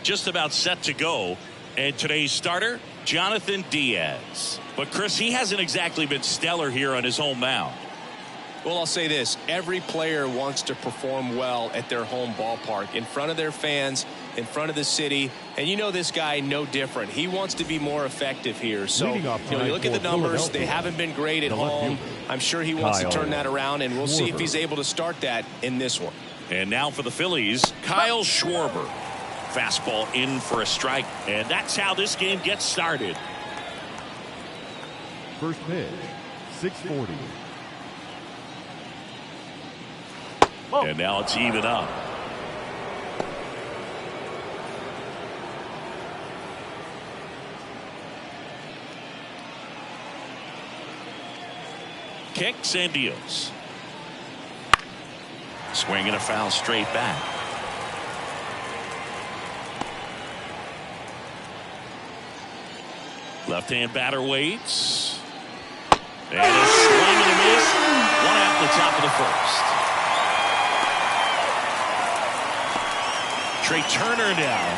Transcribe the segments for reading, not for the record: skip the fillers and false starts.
Just about set to go, and today's starter, Jonathan Diaz. But Chris, he hasn't exactly been stellar here on his home mound. Well, I'll say this. Every player wants to perform well at their home ballpark, in front of their fans, in front of the city. And you know this guy no different. He wants to be more effective here. So, you look at the numbers. They haven't been great at home. I'm sure he wants to turn that around, and we'll see if he's able to start that in this one. And now for the Phillies, Kyle Schwarber. Fastball in for a strike, and that's how this game gets started. First pitch, 640. And now it's even up. Kicks and deals. Swinging a foul straight back. Left-hand batter waits. And a swing and a miss. One out the top of the first. Trey Turner now.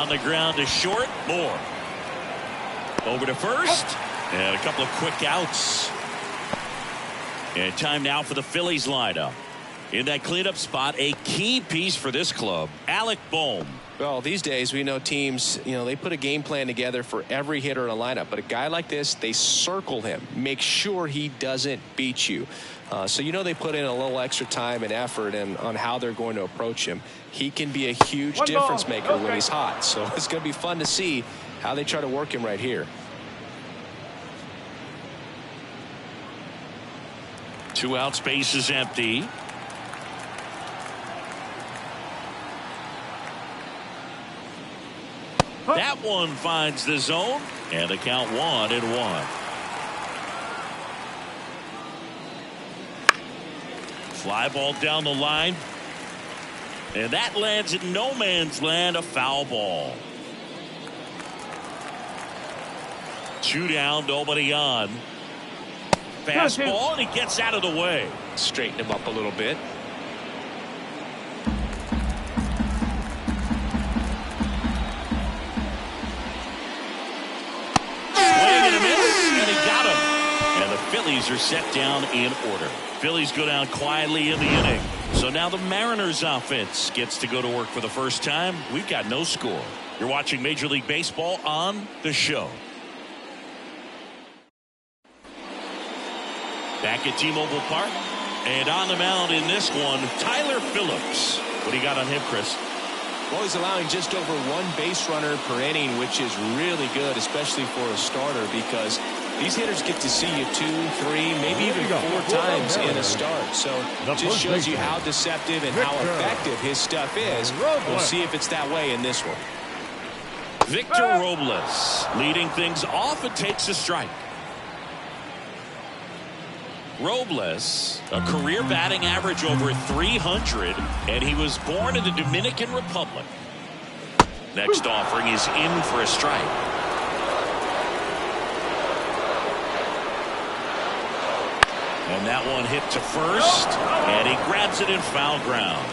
On the ground to short. Moore. Over to first. And a couple of quick outs. And time now for the Phillies lineup. In that cleanup spot, a key piece for this club, Alec Bohm. Well, these days we know teams, they put a game plan together for every hitter in a lineup. But a guy like this, they circle him, make sure he doesn't beat you. So they put in a little extra time and effort on how they're going to approach him. He can be a huge difference maker when he's hot. So it's going to be fun to see how they try to work him right here. 2 out, space is empty. That one finds the zone, and the count 1-1. Fly ball down the line, and that lands in no man's land, a foul ball. 2 down, nobody on. Fastball, and he gets out of the way. Straighten him up a little bit. Phillies are set down in order. Phillies go down quietly in the inning. So now the Mariners offense gets to go to work for the first time. We've got no score. You're watching Major League Baseball on The Show. Back at T-Mobile Park. And on the mound in this one, Tyler Phillips. What do you got on him, Chris? Well, he's allowing just over 1 base runner per inning, which is really good, especially for a starter, because these hitters get to see you 2, 3, maybe even 4 times in a start. So it just shows you how deceptive and how effective his stuff is. We'll see if it's that way in this one. Victor Robles leading things off and takes a strike. Robles, a career batting average over 300, and he was born in the Dominican Republic. Next offering is in for a strike. And that one hit to first, and he grabs it in foul ground.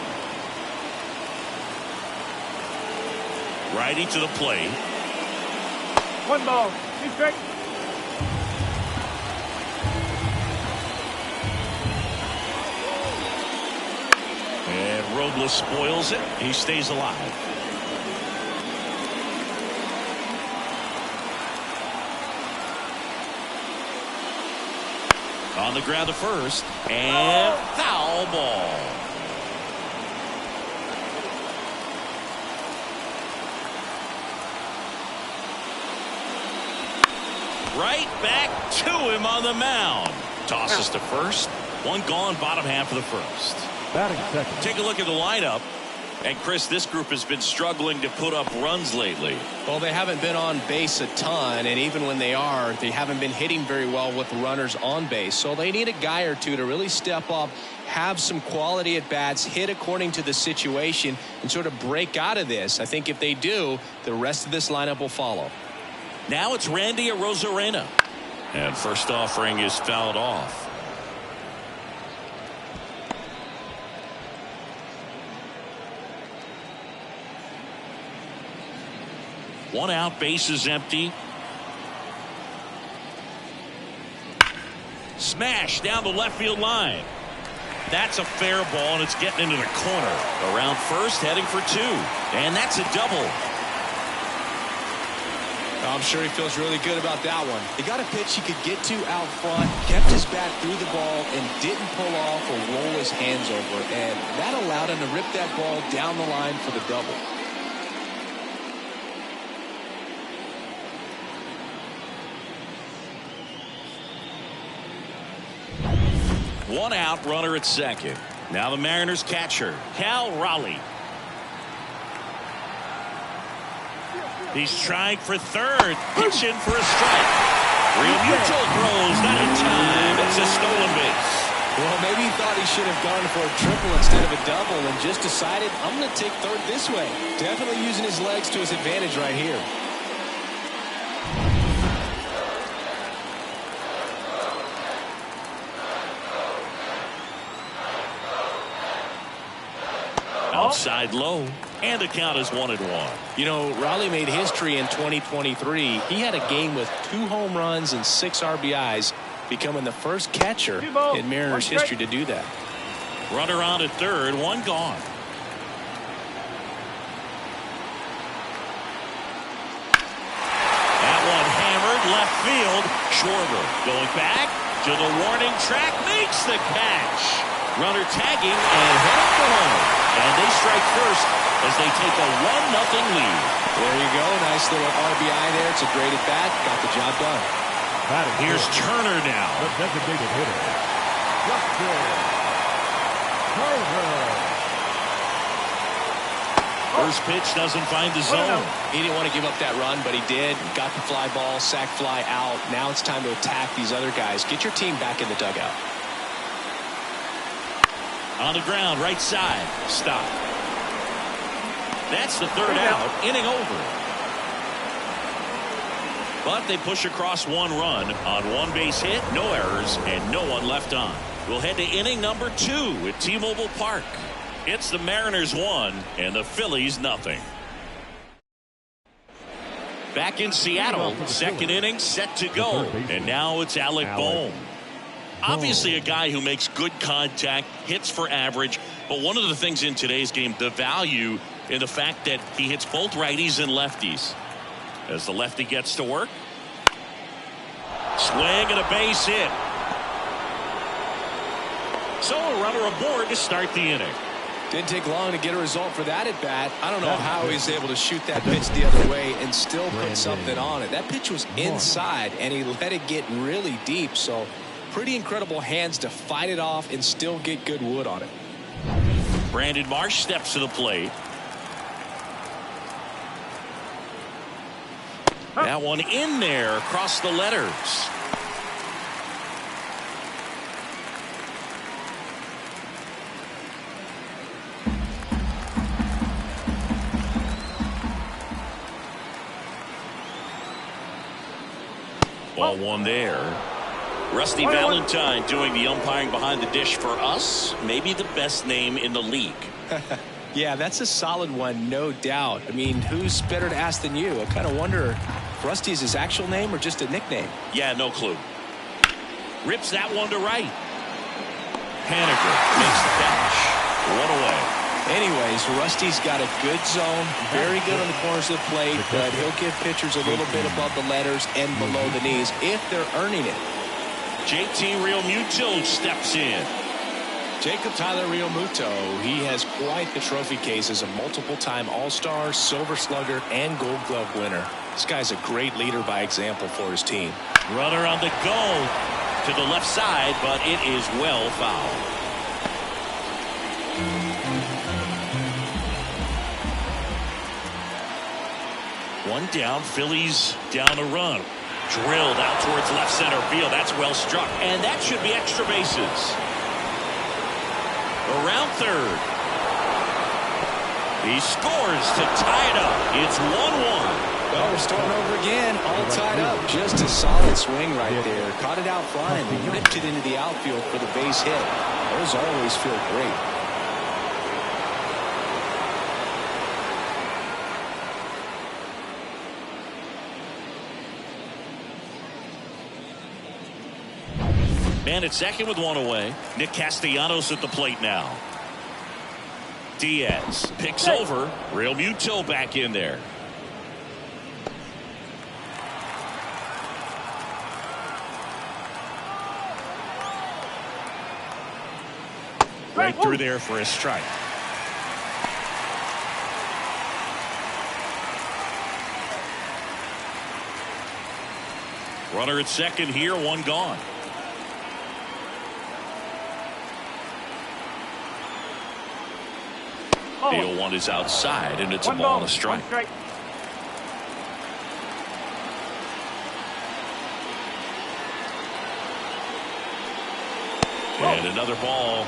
Righty to the plate. 1 ball, 2 strikes. And Robles spoils it. He stays alive. On the ground to first, and foul ball. Right back to him on the mound. Tosses to first. 1 gone, bottom half of the first. Batting second. Take a look at the lineup. And Chris, this group has been struggling to put up runs lately. Well, they haven't been on base a ton, and even when they are, they haven't been hitting very well with runners on base. So they need a guy or two to really step up, have some quality at bats, hit according to the situation, and sort of break out of this. I think if they do, the rest of this lineup will follow. Now it's Randy Arozarena. And first offering is fouled off. One out, base is empty. Smash down the left field line. That's a fair ball, and it's getting into the corner. Around first, heading for two. And that's a double. I'm sure he feels really good about that one. He got a pitch he could get to out front, kept his bat through the ball, and didn't pull off or roll his hands over. And that allowed him to rip that ball down the line for the double. One out, runner at second. Now the Mariners catcher, Cal Raleigh. He's trying for third, pitching for a strike. Real Mutual throws, not in time. It's a stolen base. Well, maybe he thought he should have gone for a triple instead of a double and just decided, I'm going to take third this way. Definitely using his legs to his advantage right here. Outside low, and the count is 1-1. You know, Raleigh made history in 2023. He had a game with 2 home runs and 6 RBIs, becoming the first catcher in Mariners history to do that. Runner on at third, one gone. That one hammered left field. Schwarber going back to the warning track, makes the catch. Runner tagging and heading for home. And they strike first as they take a 1-0 lead. There you go. Nice little RBI there. It's a great at bat. Got the job done. Here's Turner now. The designated hitter, Justin Turner. First pitch doesn't find the zone. He didn't want to give up that run, but he did. Got the fly ball, sac fly out. Now it's time to attack these other guys. Get your team back in the dugout. On the ground, right side. Stop. That's the third out. Inning over. But they push across 1 run on 1 base hit, no errors, and no one left on. We'll head to inning number 2 at T-Mobile Park. It's the Mariners 1 and the Phillies 0. Back in Seattle, second inning set to go. And now it's Alec Bohm. Obviously a guy who makes good contact, hits for average, but one of the things in today's game, the value in the fact that he hits both righties and lefties. As the lefty gets to work. Swing and a base hit. So a runner aboard to start the inning. Didn't take long to get a result for that at bat. I don't know how he's able to shoot that pitch the other way and still put something on it. That pitch was inside and he let it get really deep. So pretty incredible hands to fight it off and still get good wood on it. Brandon Marsh steps to the plate. That one in there across the letters. Ball one there. Rusty Valentine doing the umpiring behind the dish for us. Maybe the best name in the league. Yeah, that's a solid one, no doubt. I mean, who's better to ask than you? I kind of wonder if Rusty is his actual name or just a nickname. Yeah, no clue. Rips that one to right. Haniger makes the catch. 1 away. Anyways, Rusty's got a good zone, very good on the corners of the plate, but he'll give pitchers a little bit above the letters and below the knees if they're earning it. JT Realmuto steps in. Jacob Tyler Realmuto, he has quite the trophy case as a multiple-time All-Star, Silver Slugger, and Gold Glove winner. This guy's a great leader by example for his team. Runner on the go to the left side, but it is well fouled. One down, Phillies down a run. Drilled out towards left center field. That's well struck. And that should be extra bases. Around third. He scores to tie it up. It's 1-1. Well, we're starting over again, all tied up. Just a solid swing right there. Caught it out front and ripped it into the outfield for the base hit. Those always feel great. Man at second with one away. Nick Castellanos at the plate now. Diaz picks over. Real Muto back in there. Right through there for a strike. Runner at second here, one gone. The 0-1 is outside, and it's a ball and a strike. And another ball.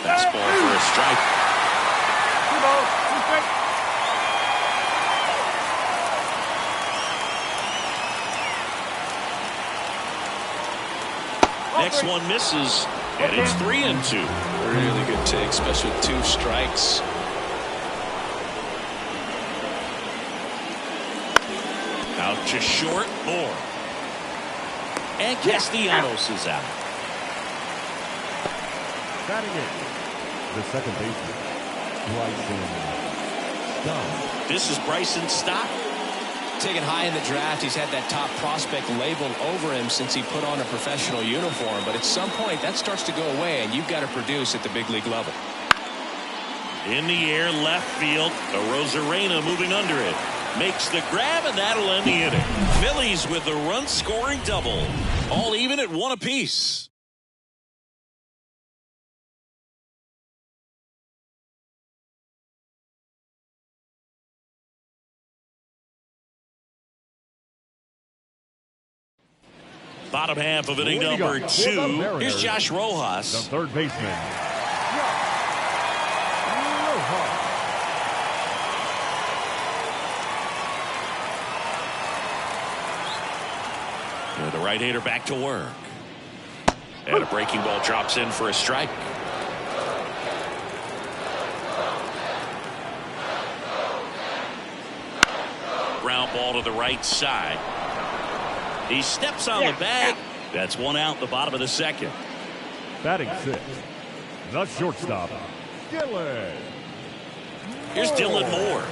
Fastball for a strike. Next one misses, and it's 3-2. Really good take, especially with 2 strikes. Out to short, Moore. And Castellanos is out. Batting in, the second baseman, Bryson Stott. This is Bryson Stott. Taken high in the draft, he's had that top prospect labeled over him since he put on a professional uniform. But at some point, that starts to go away, and you've got to produce at the big league level. In the air, left field. Arozarena moving under it. Makes the grab, and that'll end the inning. Phillies with a run-scoring double. All even at 1 apiece. Bottom half of inning number 2. Here's Josh Rojas. The third baseman. The right-hander back to work. And a breaking ball drops in for a strike. Ground ball to the right side. He steps on the bag. That's one out in the bottom of the second. Batting 6, the shortstop, Dylan. Here's Dylan Moore.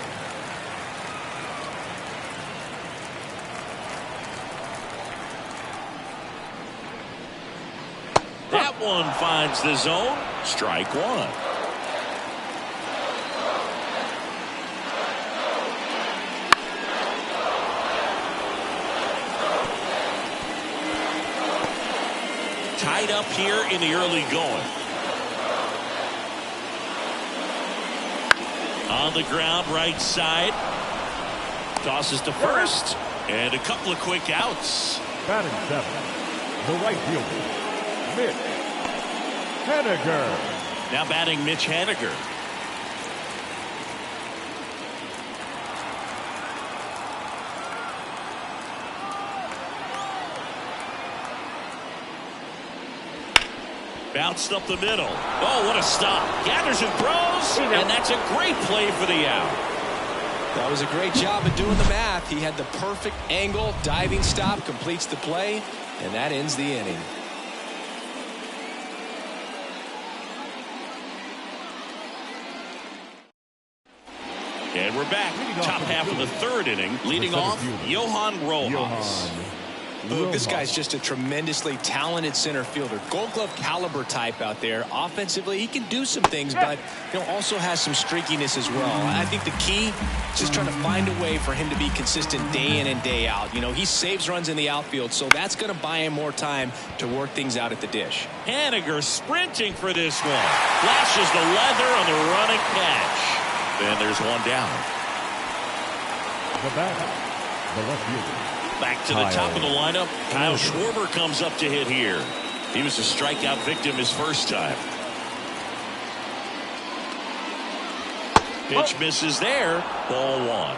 That one finds the zone. Strike 1. Tied up here in the early going. On the ground, right side. Tosses to first. And a couple of quick outs. Batting 7, the right fielder, Mitch Haniger. Now batting Mitch Haniger. Bounced up the middle. Oh, what a stop. Gathers and throws, and that's a great play for the out. That was a great job of doing the math. He had the perfect angle, diving stop, completes the play, and that ends the inning. And we're back. Top half of the third inning. Leading off, Johan Rojas. Look, this guy's just a tremendously talented center fielder. Gold Glove caliber type out there. Offensively, he can do some things, but also has some streakiness as well. I think the key is just trying to find a way for him to be consistent day in and day out. He saves runs in the outfield, so that's going to buy him more time to work things out at the dish. Haniger sprinting for this one. Flashes the leather on the running catch. And there's one down. The batter, the left fielder. Back to the top of the lineup. Kyle Schwarber comes up to hit here. He was a strikeout victim his first time. Pitch misses there. Ball one.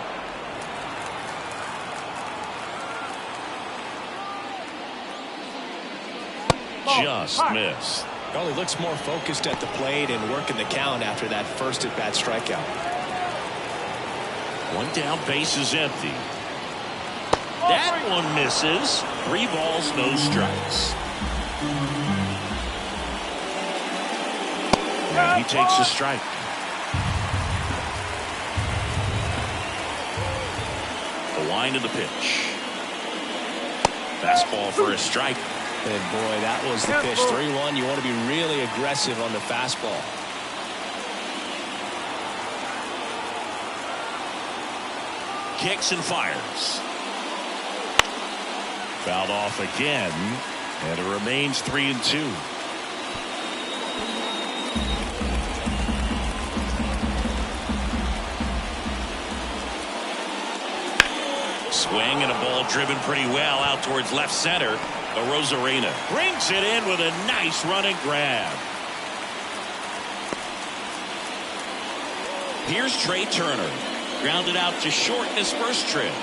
Just missed. Well, he looks more focused at the plate and working the count after that first at-bat strikeout. One down, base is empty. That one misses. 3 balls, no strikes. And he takes a strike. The line of the pitch. Fastball for a strike. And boy, that was the pitch. 3-1. You want to be really aggressive on the fastball. Kicks and fires. Fouled off again, and it remains 3-2. Swing and a ball driven pretty well out towards left center. Rosarena brings it in with a nice running grab. Here's Trey Turner. Grounded out to short in his first trip.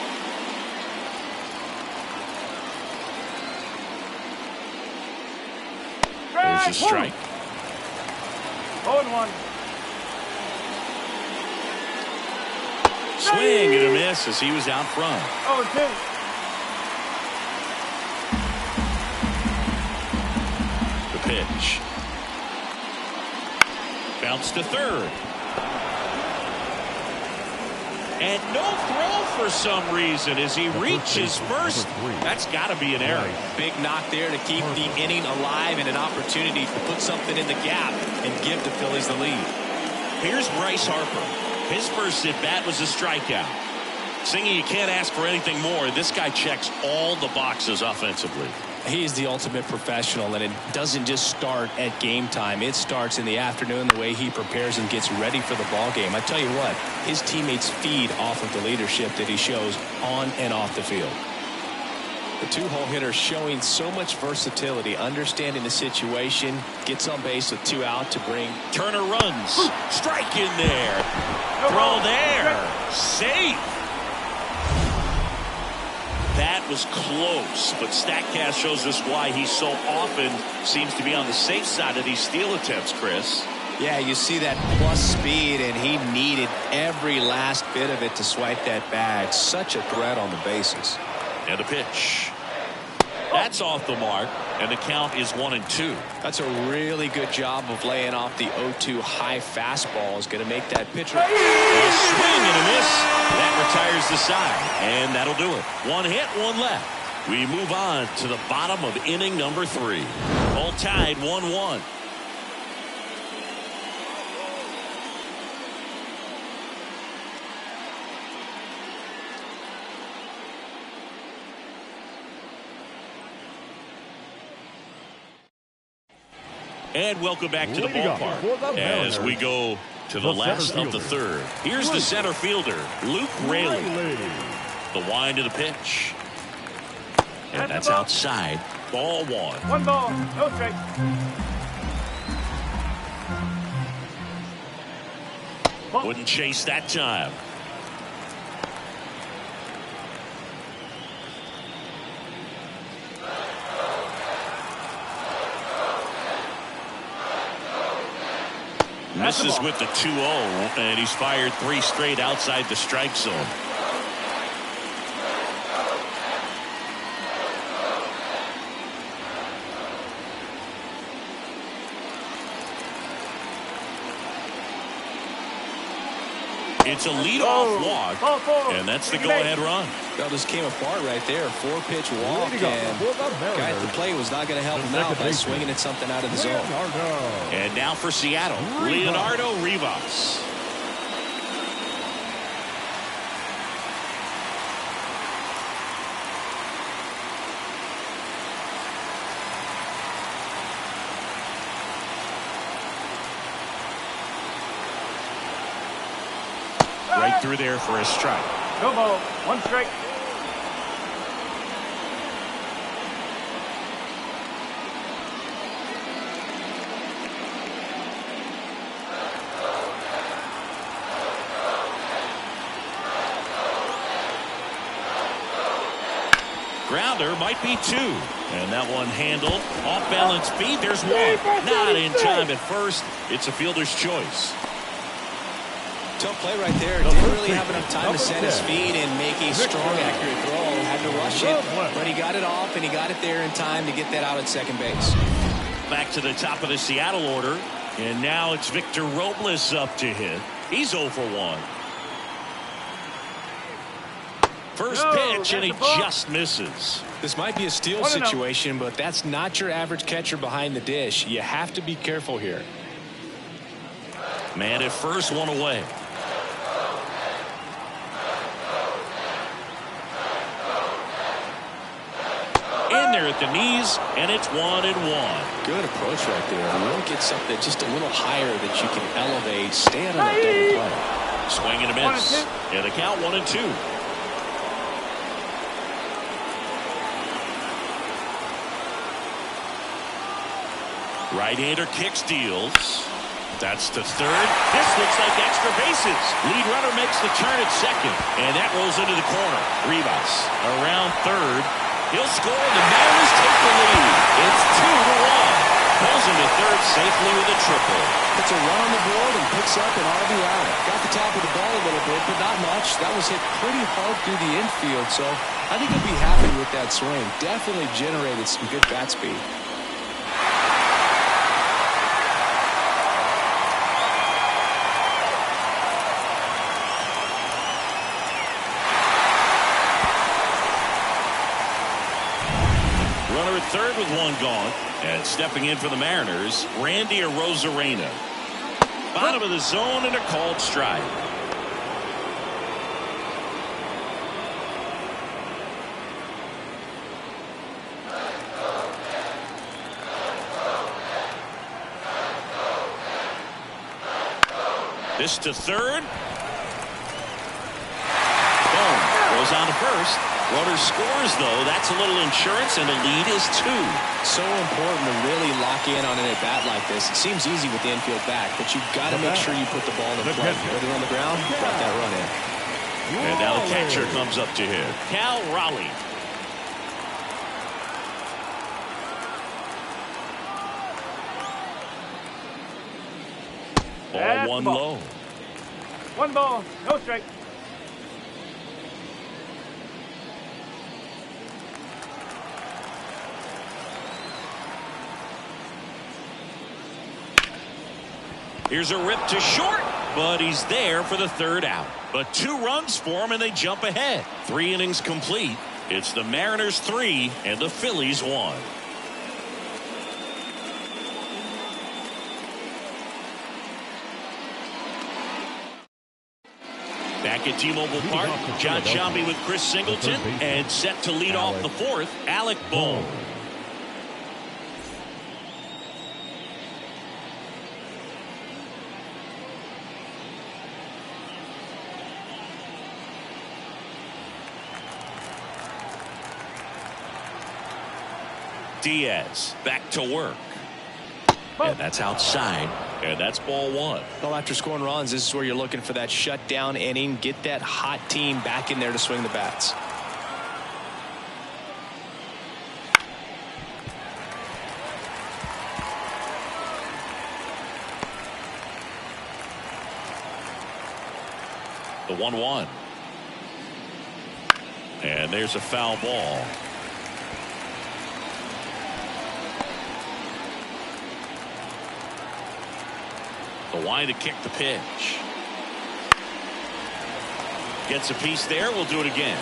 There's a strike. 0-1. Swing and a miss as he was out front. 0-2. The pitch. Bounce to third. And no throw for some reason as he reaches first. That's got to be an error. Big knock there to keep the inning alive and an opportunity to put something in the gap and give the Phillies the lead. Here's Bryce Harper. His first at-bat was a strikeout. Singy, you can't ask for anything more. This guy checks all the boxes offensively. He is the ultimate professional, and it doesn't just start at game time. It starts in the afternoon, the way he prepares and gets ready for the ball game. I tell you what, his teammates feed off of the leadership that he shows on and off the field. The 2-hole hitter showing so much versatility, understanding the situation, gets on base with 2 out to bring. Turner runs. Strike in there. Throw there. Safe. That was close, but StatCast shows us why he so often seems to be on the safe side of these steal attempts, Chris. Yeah, you see that plus speed, and he needed every last bit of it to swipe that bag. Such a threat on the bases. And the pitch. That's off the mark, and the count is 1-2. That's a really good job of laying off the 0-2 high fastball. Is going to make that pitcher. A swing and a miss. That retires the side, and that'll do it. 1 hit, 1 left. We move on to the bottom of inning number 3. All tied 1-1. And welcome back to the ballpark as we go to the last of the third. Here's the center fielder, Luke Raley. The wind to the pitch. And that's outside. Ball 1. 1 ball, no strike. Wouldn't chase that time. Misses with the 2-0, and he's fired 3 straight outside the strike zone. It's a leadoff walk, Ball four. and that's the go-ahead run. That just came apart right there. 4-pitch walk, and guy at the plate was not going to help him out by swinging at something out of the zone. And now for Seattle, Leonardo Rivas. Right through there for a strike. No ball. One strike. Grounder might be 2. And that one handled. Off balance feet. There's one. Not in time at first. It's a fielder's choice. Tough play right there. Didn't really have enough time to set his feet and make a strong, accurate throw. Had to rush it, but he got it off, and he got it there in time to get that out at second base. Back to the top of the Seattle order, and now it's Victor Robles up to hit. He's 0 for 1. First pitch, and he just misses. This might be a steal situation, but that's not your average catcher behind the dish. You have to be careful here. Man at first, one away. In there at the knees, and it's 1-1. Good approach right there. You want to get something just a little higher that you can elevate. Stay out of that double play. Swing and a miss. And the count 1-2. Right-hander kicks, deals. That's to third. This looks like extra bases. Lead runner makes the turn at second, and that rolls into the corner. Rivas around third. He'll score. The Mariners take the lead. It's 2-1. Pulls into third safely with a triple. Puts a run on the board and picks up an RBI. Got the top of the ball a little bit, but not much. That was hit pretty hard through the infield, so I think he'll be happy with that swing. Definitely generated some good bat speed. Third with one gone, and stepping in for the Mariners, Randy Arozarena. Bottom of the zone and a called strike. This to third. Boom. Goes on to first. Runner scores, though. That's a little insurance, and the lead is 2. So important to really lock in on an at-bat like this. It seems easy with the infield back, but you've got to make sure you put the ball in play. Put it on the ground, brought that run in. And now the catcher comes up to him. Cal Raleigh. Ball one low. 1 ball, no strike. Here's a rip to short, but he's there for the third out. But 2 runs for him, and they jump ahead. 3 innings complete. It's the Mariners 3 and the Phillies 1. Back at T-Mobile Park, John Sciambi with Chris Singleton, and set to lead off the 4th, Alec Bohm. Diaz back to work. And that's outside. And that's ball 1. Well, after scoring runs, this is where you're looking for that shutdown inning. Get that hot team back in there to swing the bats. The 1-1. And there's a foul ball. The wind to kick the pitch. Gets a piece there. We'll do it again.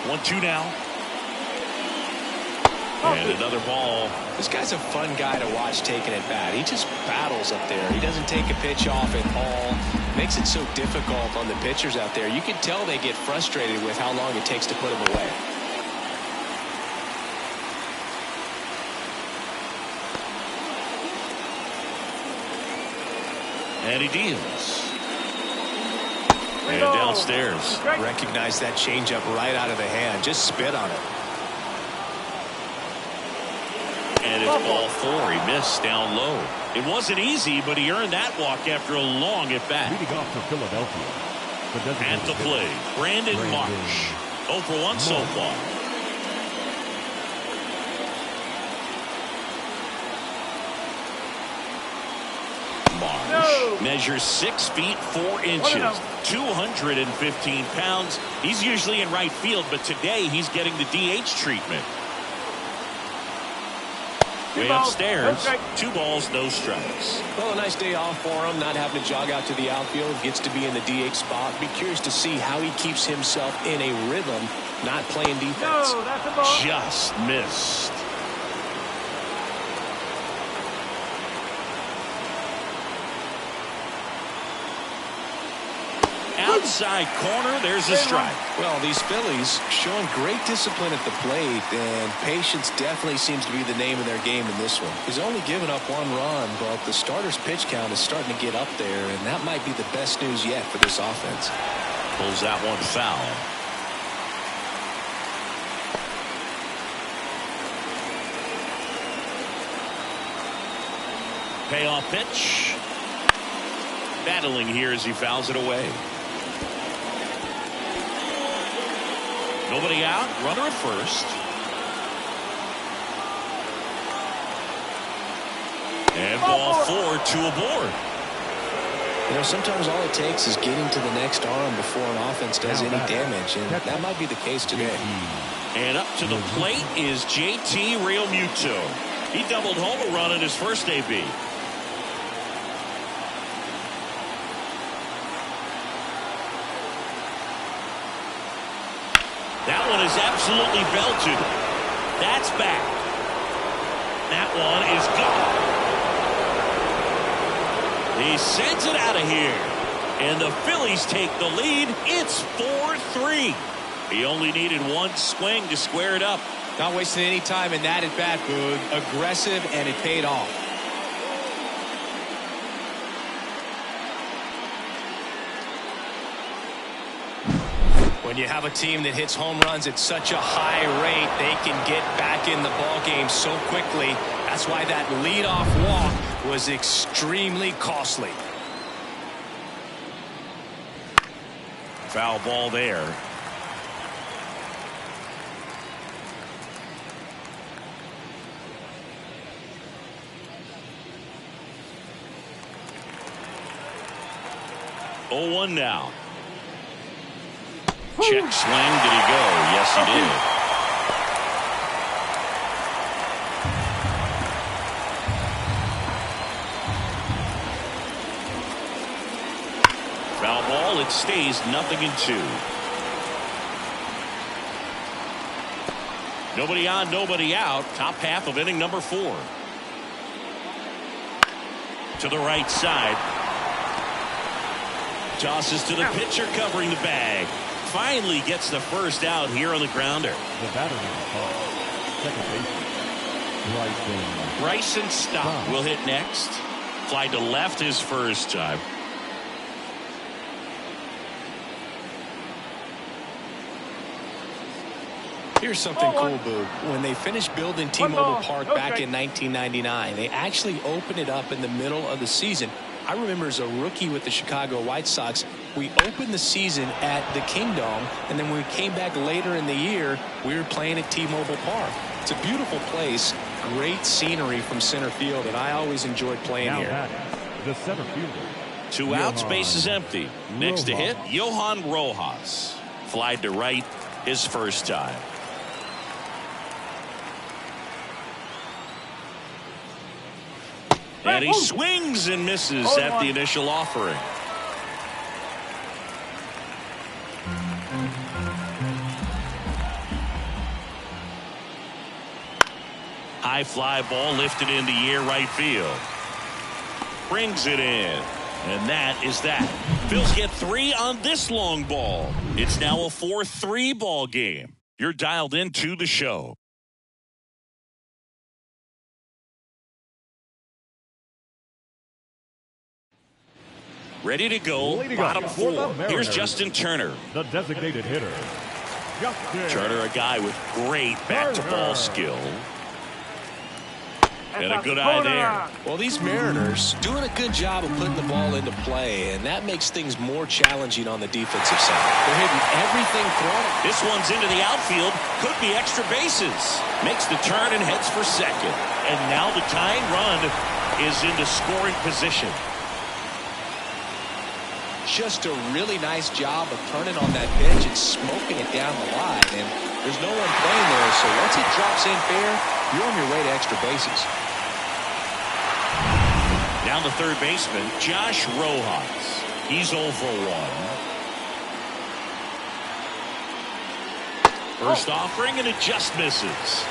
One-two now. And another ball. This guy's a fun guy to watch taking at bat. He just battles up there. He doesn't take a pitch off at all. Makes it so difficult on the pitchers out there. You can tell they get frustrated with how long it takes to put him away. And he deals. And downstairs. Recognize that changeup right out of the hand. Just spit on it. And it's ball four. He missed down low. It wasn't easy, but he earned that walk after a long at bat. Leading off for Philadelphia. At the plate, Brandon Marsh. 0 for 1 so far. Marsh measures 6 feet 4 inches, 215 pounds. He's usually in right field, but today he's getting the DH treatment. Way upstairs, 2 balls, no strikes. Well, a nice day off for him, not having to jog out to the outfield. Gets to be in the DH spot. Be curious to see how he keeps himself in a rhythm, not playing defense. No, that's a ball. Just missed. Outside corner, there's a strike. Well, these Phillies showing great discipline at the plate, and patience definitely seems to be the name of their game in this one. He's only given up 1 run, but the starter's pitch count is starting to get up there, and that might be the best news yet for this offense. Pulls that one foul. Payoff pitch. Battling here as he fouls it away. Nobody out. Runner at first. And ball 4, 2 aboard. You know, sometimes all it takes is getting to the next arm before an offense does any damage, and that might be the case today. And up to the plate is JT Realmuto. He doubled home a run in his first AB. That one is absolutely belted. That's back. That one is gone. He sends it out of here. And the Phillies take the lead. It's 4-3. He only needed 1 swing to square it up. Not wasting any time in that at bat, Boog. Aggressive, and it paid off. When you have a team that hits home runs at such a high rate, they can get back in the ball game so quickly. That's why that leadoff walk was extremely costly. Foul ball there. Oh, 1 now. Check swing. Did he go? Yes, he did. Foul ball. It stays 0-2. Nobody on, nobody out. Top half of inning number 4. To the right side. Tosses to the pitcher covering the bag. Finally gets the first out here on the grounder. The batter number 5, second baseman, Bryson Stott will hit next. Fly to left his first time. Here's something cool, Boog. When they finished building T-Mobile Park back in 1999, they actually opened it up in the middle of the season. I remember as a rookie with the Chicago White Sox, we opened the season at the Kingdome, and then when we came back later in the year, we were playing at T-Mobile Park. It's a beautiful place, great scenery from center field, and I always enjoyed playing here. The center fielder. 2 outs, base is empty. Next to hit, Johan Rojas. Flied to right his first time. And he swings and misses at the initial offering. High fly ball lifted in the air right field. Brings it in. And that is that. Phillies get 3 on this long ball. It's now a 4-3 ball game. You're dialed into the show. Ready to go. Leading Bottom up for the 4. Mariners, Here's Justin Turner. the designated hitter. Justin Turner, a guy with great bat-to-ball skill. And a good eye there. Well, these Mariners doing a good job of putting the ball into play, and that makes things more challenging on the defensive side. They're hitting everything thrown. This one's into the outfield. Could be extra bases. Makes the turn and heads for second. And now the tying run is into scoring position. Just a really nice job of turning on that pitch and smoking it down the line. And there's no one playing there, so once it drops in fair, you're on your way to extra bases. Down the third baseman, Josh Rojas. He's 0 for 1. First offering, and it just misses.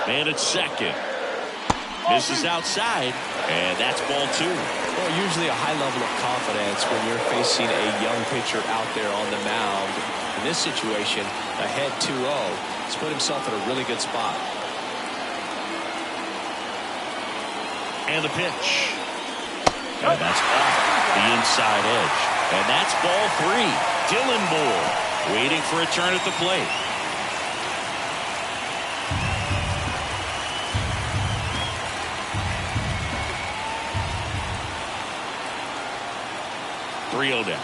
And it's second. Misses outside, and that's ball 2. Well, usually a high level of confidence when you're facing a young pitcher out there on the mound. In this situation, ahead 2-0, he's put himself in a really good spot. And the pitch. And that's off the inside edge. And that's ball 3. Dylan Moore waiting for a turn at the plate. Down.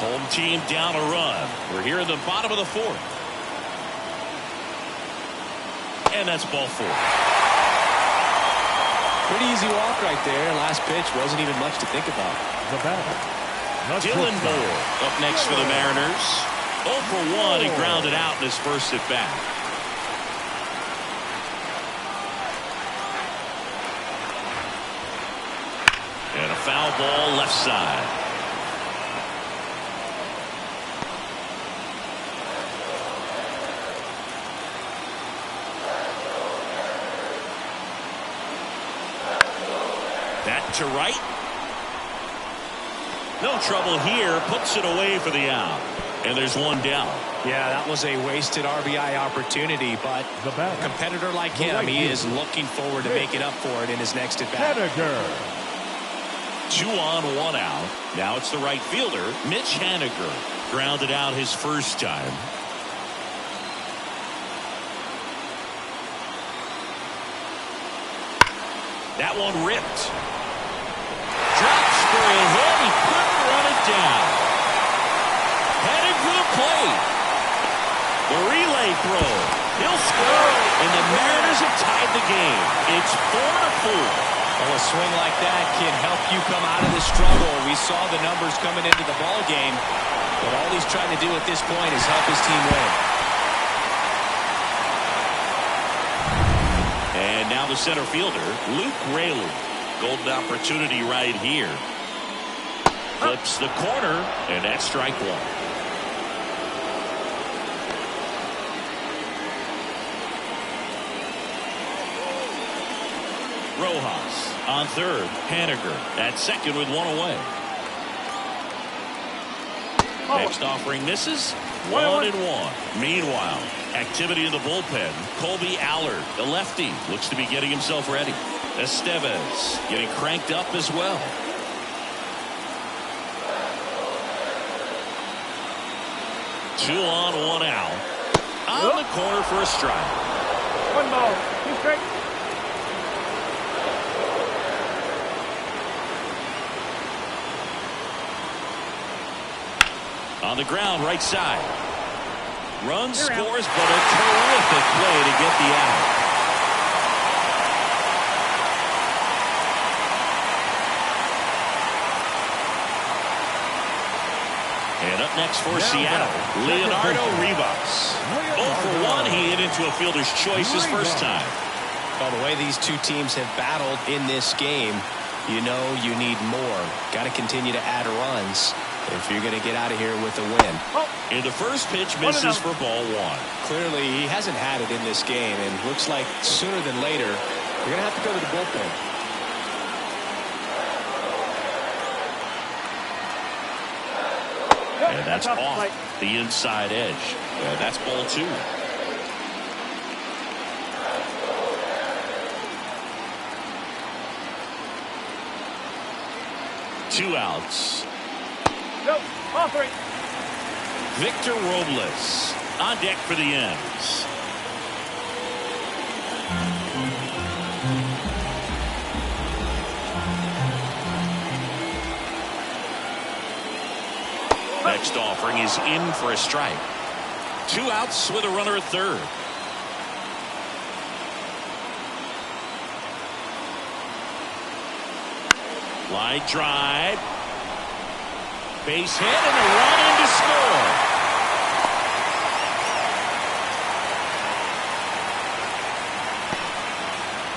Home team down a run. We're here in the bottom of the 4th. And that's ball 4. Pretty easy walk right there. Last pitch wasn't even much to think about. The batter, Dylan Moore up next for the Mariners. 0 for 1 and grounded out in his first at bat. And a foul ball left side. That to right. No trouble here. Puts it away for the out. And there's one down. Yeah, that was a wasted RBI opportunity, but the batter, a competitor like him, he is looking forward to making up for it in his next at bat. 2 on, 1 out. Now it's the right fielder, Mitch Haniger. Grounded out his first time. That one ripped. Drops for a hit. He couldn't run it down. Headed for the plate. The relay throw. He'll score, and the Mariners have tied the game. It's 4-4. Well, a swing like that can help you come out of the struggle. We saw the numbers coming into the ball game, but all he's trying to do at this point is help his team win. And now the center fielder, Luke Raley. Golden opportunity right here. Flips the corner, and that's strike 1. Rojas on third. Haniger at second with 1 away. Next offering misses. 1-1. Meanwhile, activity in the bullpen. Colby Allard, the lefty, looks to be getting himself ready. Estevez getting cranked up as well. Two on, 1 out. On the corner for a strike. 1 ball, 2 strikes. On the ground, right side. Run, scores, but a terrific play to get the out. next for Seattle, Leonardo Rivas. 0 for 1. He hit into a fielder's choice his first time. Well, the way these two teams have battled in this game, you know you need more. Got to continue to add runs if you're going to get out of here with a win. And the first pitch misses for ball 1. Clearly, he hasn't had it in this game, and looks like sooner than later, you're going to have to go to the bullpen. And that's off the inside edge. And that's ball 2. Two outs. Go, all 3. Victor Robles on deck for the M's. Next offering is in for a strike. 2 outs with a runner at third. Line drive. Base hit and a run in to score.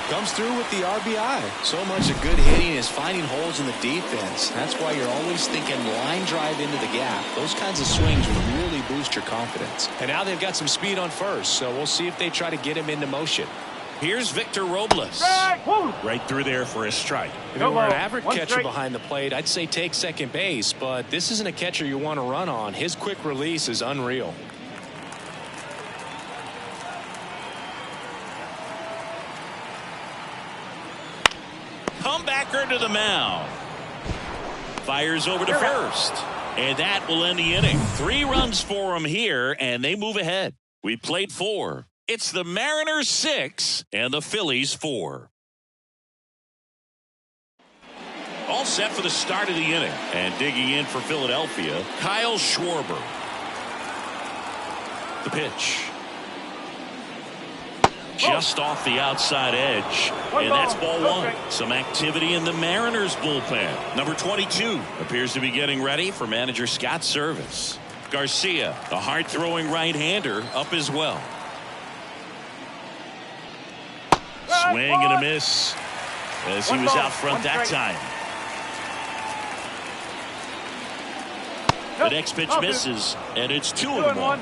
Comes through with the RBI. So much of good hitting is finding holes in the defense. That's why you're always thinking line drive into the gap. Those kinds of swings really boost your confidence. And now they've got some speed on first, so we'll see if they try to get him into motion. Here's Victor Robles. Right through there for a strike. If you were an average catcher behind the plate, I'd say take second base, but this isn't a catcher you want to run on. His quick release is unreal. Comebacker to the mound. Fires over to first. And that will end the inning. 3 runs for him here, and they move ahead. We played 4. It's the Mariners 6 and the Phillies 4. All set for the start of the inning. And digging in for Philadelphia, Kyle Schwarber. The pitch. Just off the outside edge. And that's ball 1. Some activity in the Mariners bullpen. Number 22 appears to be getting ready for manager Scott Service. Garcia, a hard-throwing right-hander, up as well. Swing and a miss as he was out front that time. The next pitch misses, and it's 2-1.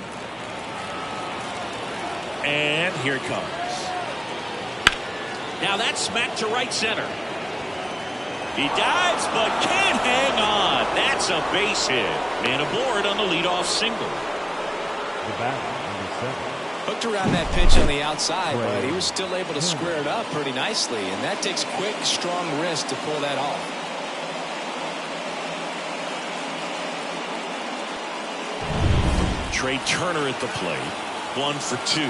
And here it comes. Now that's smacked to right center. He dives but can't hang on. That's a base hit. And aboard on the leadoff single. The bat, number 7. Hooked around that pitch on the outside, but he was still able to square it up pretty nicely. And that takes quick, strong wrist to pull that off. Trey Turner at the plate. 1 for 2.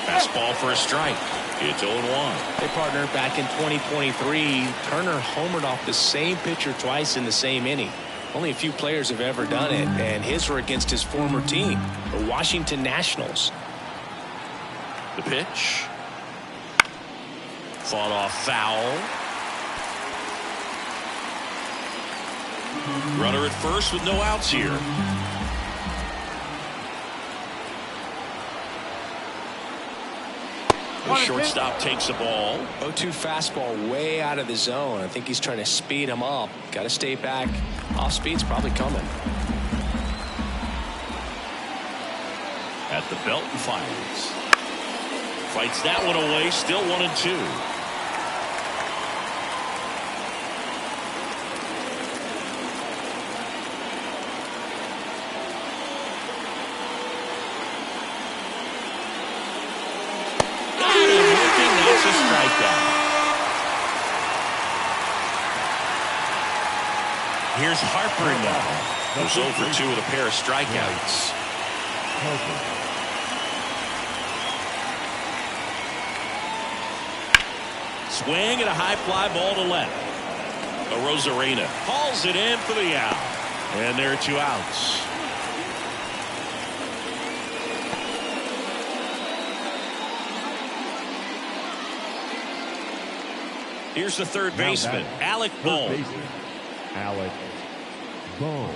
Fastball for a strike. It's 0-1. They partnered back in 2023. Turner homered off the same pitcher twice in the same inning. Only a few players have ever done it, and his were against his former team, the Washington Nationals. The pitch. Fought off foul. Runner at first with no outs here. The shortstop takes the ball. 0-2 fastball way out of the zone. I think he's trying to speed him up. Got to stay back. Off speed's probably coming. At the belt and fires. Fights that one away. Still 1-2. Here's Harper now. Goes 0 for 2 with a pair of strikeouts. Swing and a high fly ball to left. Rosarena hauls it in for the out. And there are 2 outs. Here's the third Now baseman, batting, Alec third Bohm. baseman, Alec Bohm.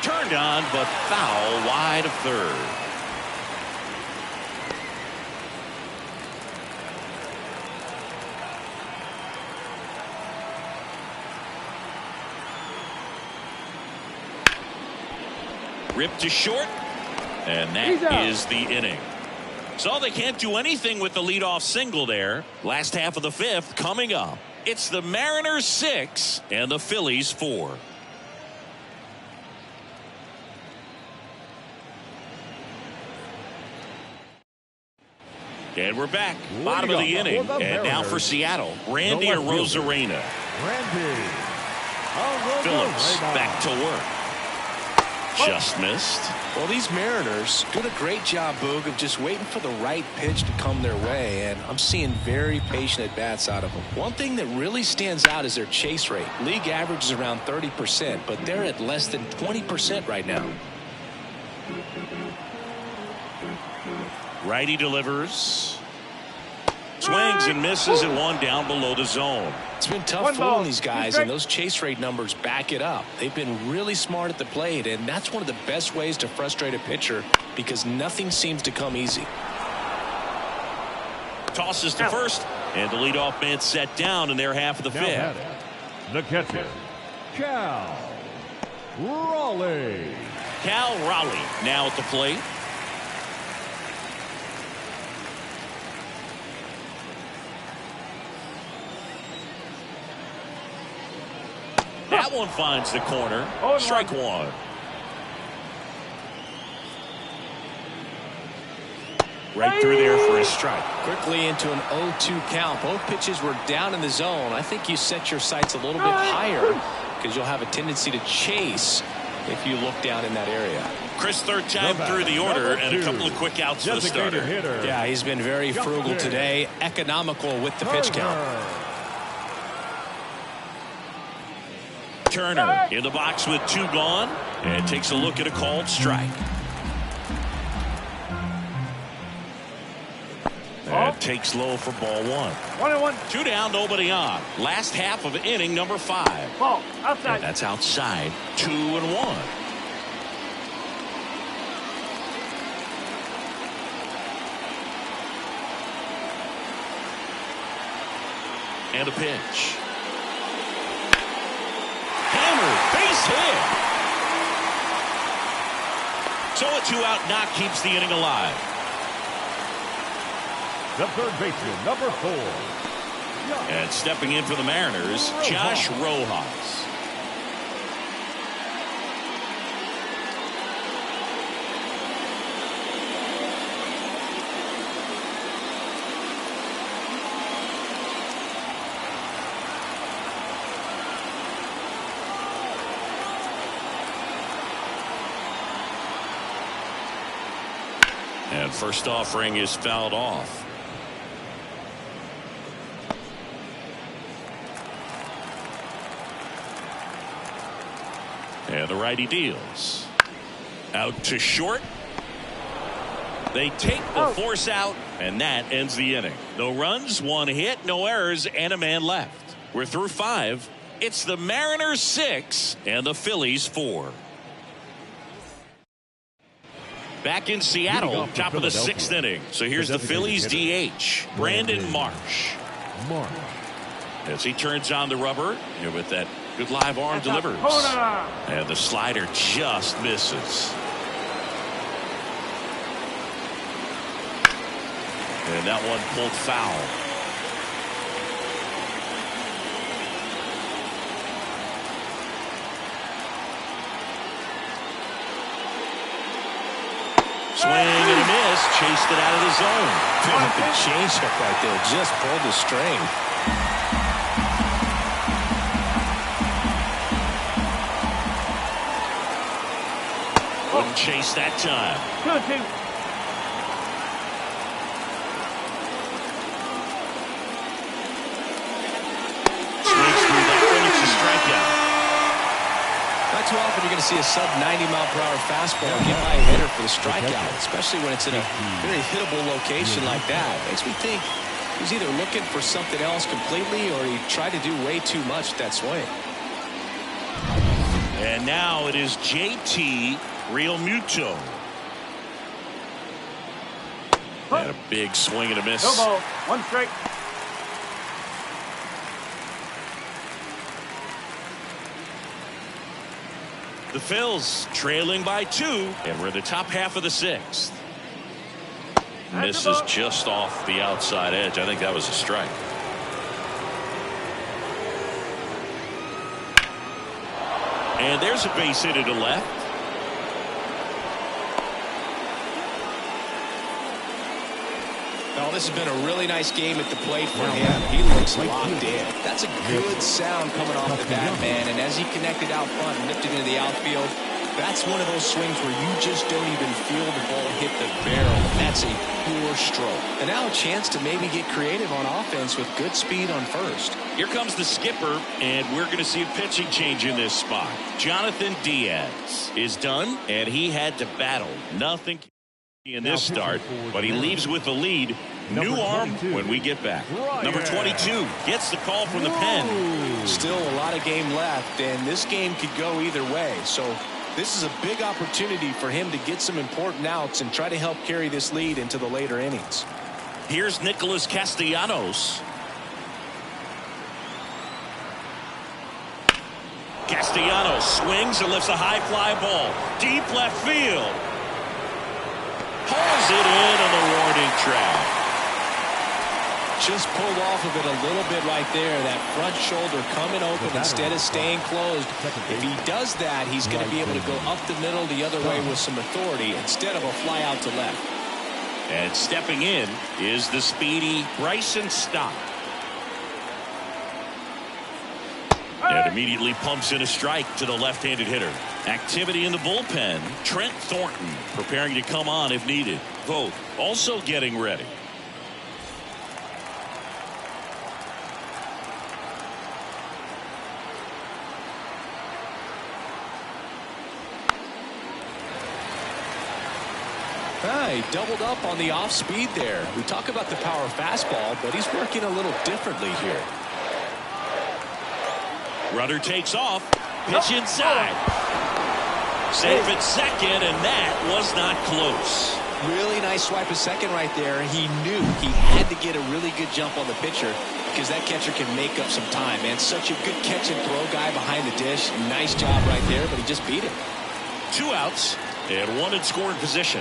Turned on, but foul wide of third. Ripped to short, and that is the inning. So they can't do anything with the leadoff single there. Last half of the fifth coming up. It's the Mariners 6 and the Phillies 4. And we're back. Bottom of the inning. And now for Seattle, Randy Arozarena. Randy. Phillips back to work. Just missed. Well, these Mariners doing a great job, Boog, of just waiting for the right pitch to come their way, and I'm seeing very patient at-bats out of them. One thing that really stands out is their chase rate. League average is around 30%, but they're at less than 20% right now. Righty delivers. Swings and misses, and one down below the zone. It's been tough fooling these guys, and those chase rate numbers back it up. They've been really smart at the plate, and that's one of the best ways to frustrate a pitcher because nothing seems to come easy. Tosses to first, and the leadoff man set down in their half of the fifth. The catcher, Cal Raleigh. Cal Raleigh now at the plate. That one finds the corner. Strike one. Right through there for a strike. Quickly into an 0-2 count. Both pitches were down in the zone. I think you set your sights a little bit higher because you'll have a tendency to chase if you look down in that area. Chris, third time through the order, and a couple of quick outs for the starter. Yeah, he's been very frugal today. Economical with the pitch count. Turner in the box with two gone, and takes a look at a called strike. And takes low for ball one. 1-1. Two down, nobody on. Last half of inning number 5. Ball outside. And that's outside. 2-1. And a pitch. Base hit. So a 2-out knock keeps the inning alive. The third baseman, number 4. And stepping in for the Mariners, Josh Rojas. And first offering is fouled off. And the righty deals. Out to short. They take the force out, and that ends the inning. No runs, one hit, no errors, and a man left. We're through 5. It's the Mariners 6 and the Phillies 4. Back in Seattle, top of the 6th inning. So here's the Phillies DH, Brandon Marsh. As he turns on the rubber, and with that good live arm delivers. And the slider just misses. And that one pulled foul. Swing and a miss, chased it out of the zone. The changeup right there just pulled the string. Wouldn't chase that time. 2-2. Swings through that one, it's a strikeout. often you're going to see a sub 90-mile-per-hour fastball get by a hitter for the strikeout, especially when it's in a very hittable location like that. Makes me think he's either looking for something else completely or he tried to do way too much with that swing. And now it is JT Realmuto. And a big swing and a miss. No ball. One strike. The Phils trailing by 2, and we're in the top half of the 6th. Misses just off the outside edge. I think that was a strike. And there's a base hit to left. Oh, this has been a really nice game at the plate for him. He looks locked in. That's a good sound coming off the bat, man. And as he connected out front and lifted into the outfield, that's one of those swings where you just don't even feel the ball hit the barrel. That's a poor stroke. And now a chance to maybe get creative on offense with good speed on first. Here comes the skipper, and we're going to see a pitching change in this spot. Jonathan Diaz is done, and he had to battle. Nothing in this start, but he leaves with the lead. New arm when we get back. Number 22 gets the call from the pen. Still a lot of game left, and this game could go either way. So this is a big opportunity for him to get some important outs and try to help carry this lead into the later innings. Here's Nicholas Castellanos. Castellanos swings and lifts a high fly ball. Deep left field. Pulls it in on the warning track. Just pulled off of it a little bit right there. That front shoulder coming open instead of staying closed. If he does that, he's going to be able to go up the middle the other way with some authority instead of a fly out to left. And stepping in is the speedy Bryson Stott. And immediately pumps in a strike to the left-handed hitter. Activity in the bullpen. Trent Thornton preparing to come on if needed. Both also getting ready. He doubled up on the off speed there. We talk about the power fastball, but he's working a little differently here. Runner takes off. Pitch inside. Safe at second, and that was not close. Really nice swipe at second right there. He knew he had to get a really good jump on the pitcher because that catcher can make up some time. Man, such a good catch and throw guy behind the dish. Nice job right there, but he just beat him. 2 outs and 1 in scoring position.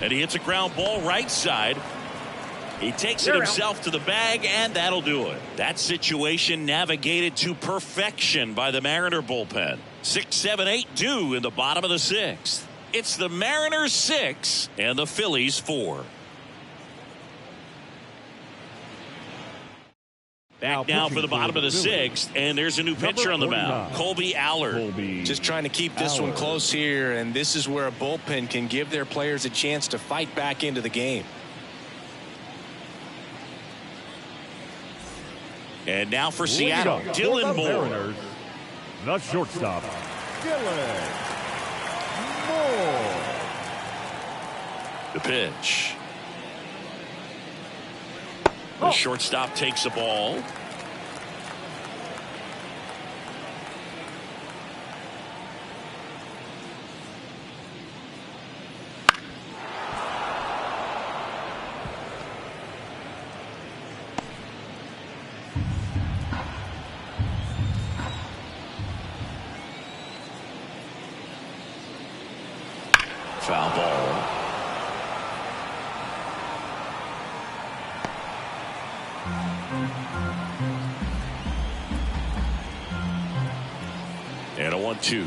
And he hits a ground ball right side. He takes it himself to the bag, and that'll do it. That situation navigated to perfection by the Mariner bullpen. 6, 7, 8 due in the bottom of the 6th. It's the Mariners 6 and the Phillies 4. Back now for the bottom of the 6th, and there's a new pitcher on the mound, Colby Allard. Just trying to keep this one close here, and this is where a bullpen can give their players a chance to fight back into the game. And now for Seattle, Dylan Moore. The shortstop, Dylan Moore. The pitch. The shortstop takes the ball. Foul ball. And a 1-2.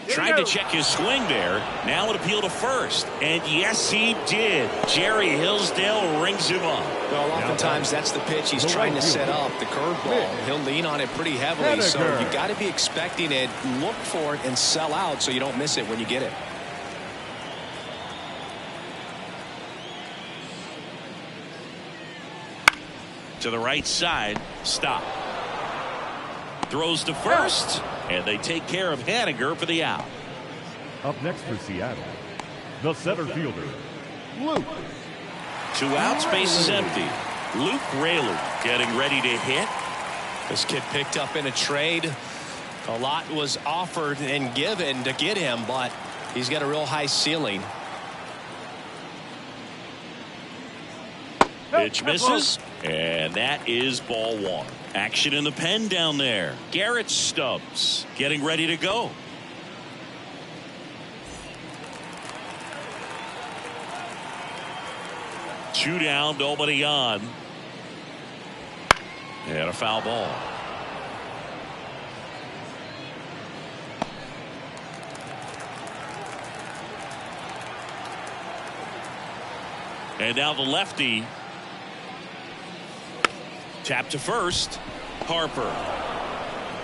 Tried to check his swing there. Now an appeal to first. And yes, he did. Jerry Hillsdale rings him up. Well, oftentimes that's the pitch he's trying to set up, the curveball. He'll lean on it pretty heavily, so you got to be expecting it, look for it, and sell out so you don't miss it when you get it. To the right side. Stop. Throws to first. And they take care of Haniger for the out. Up next for Seattle, the center fielder, Luke. 2 outs, base is empty. Luke Rayleigh getting ready to hit. This kid picked up in a trade. A lot was offered and given to get him, but he's got a real high ceiling. Pitch misses, and that is ball 1. Action in the pen down there. Garrett Stubbs getting ready to go. Two down, nobody on. And a foul ball. And now the lefty. Tap to first. Harper.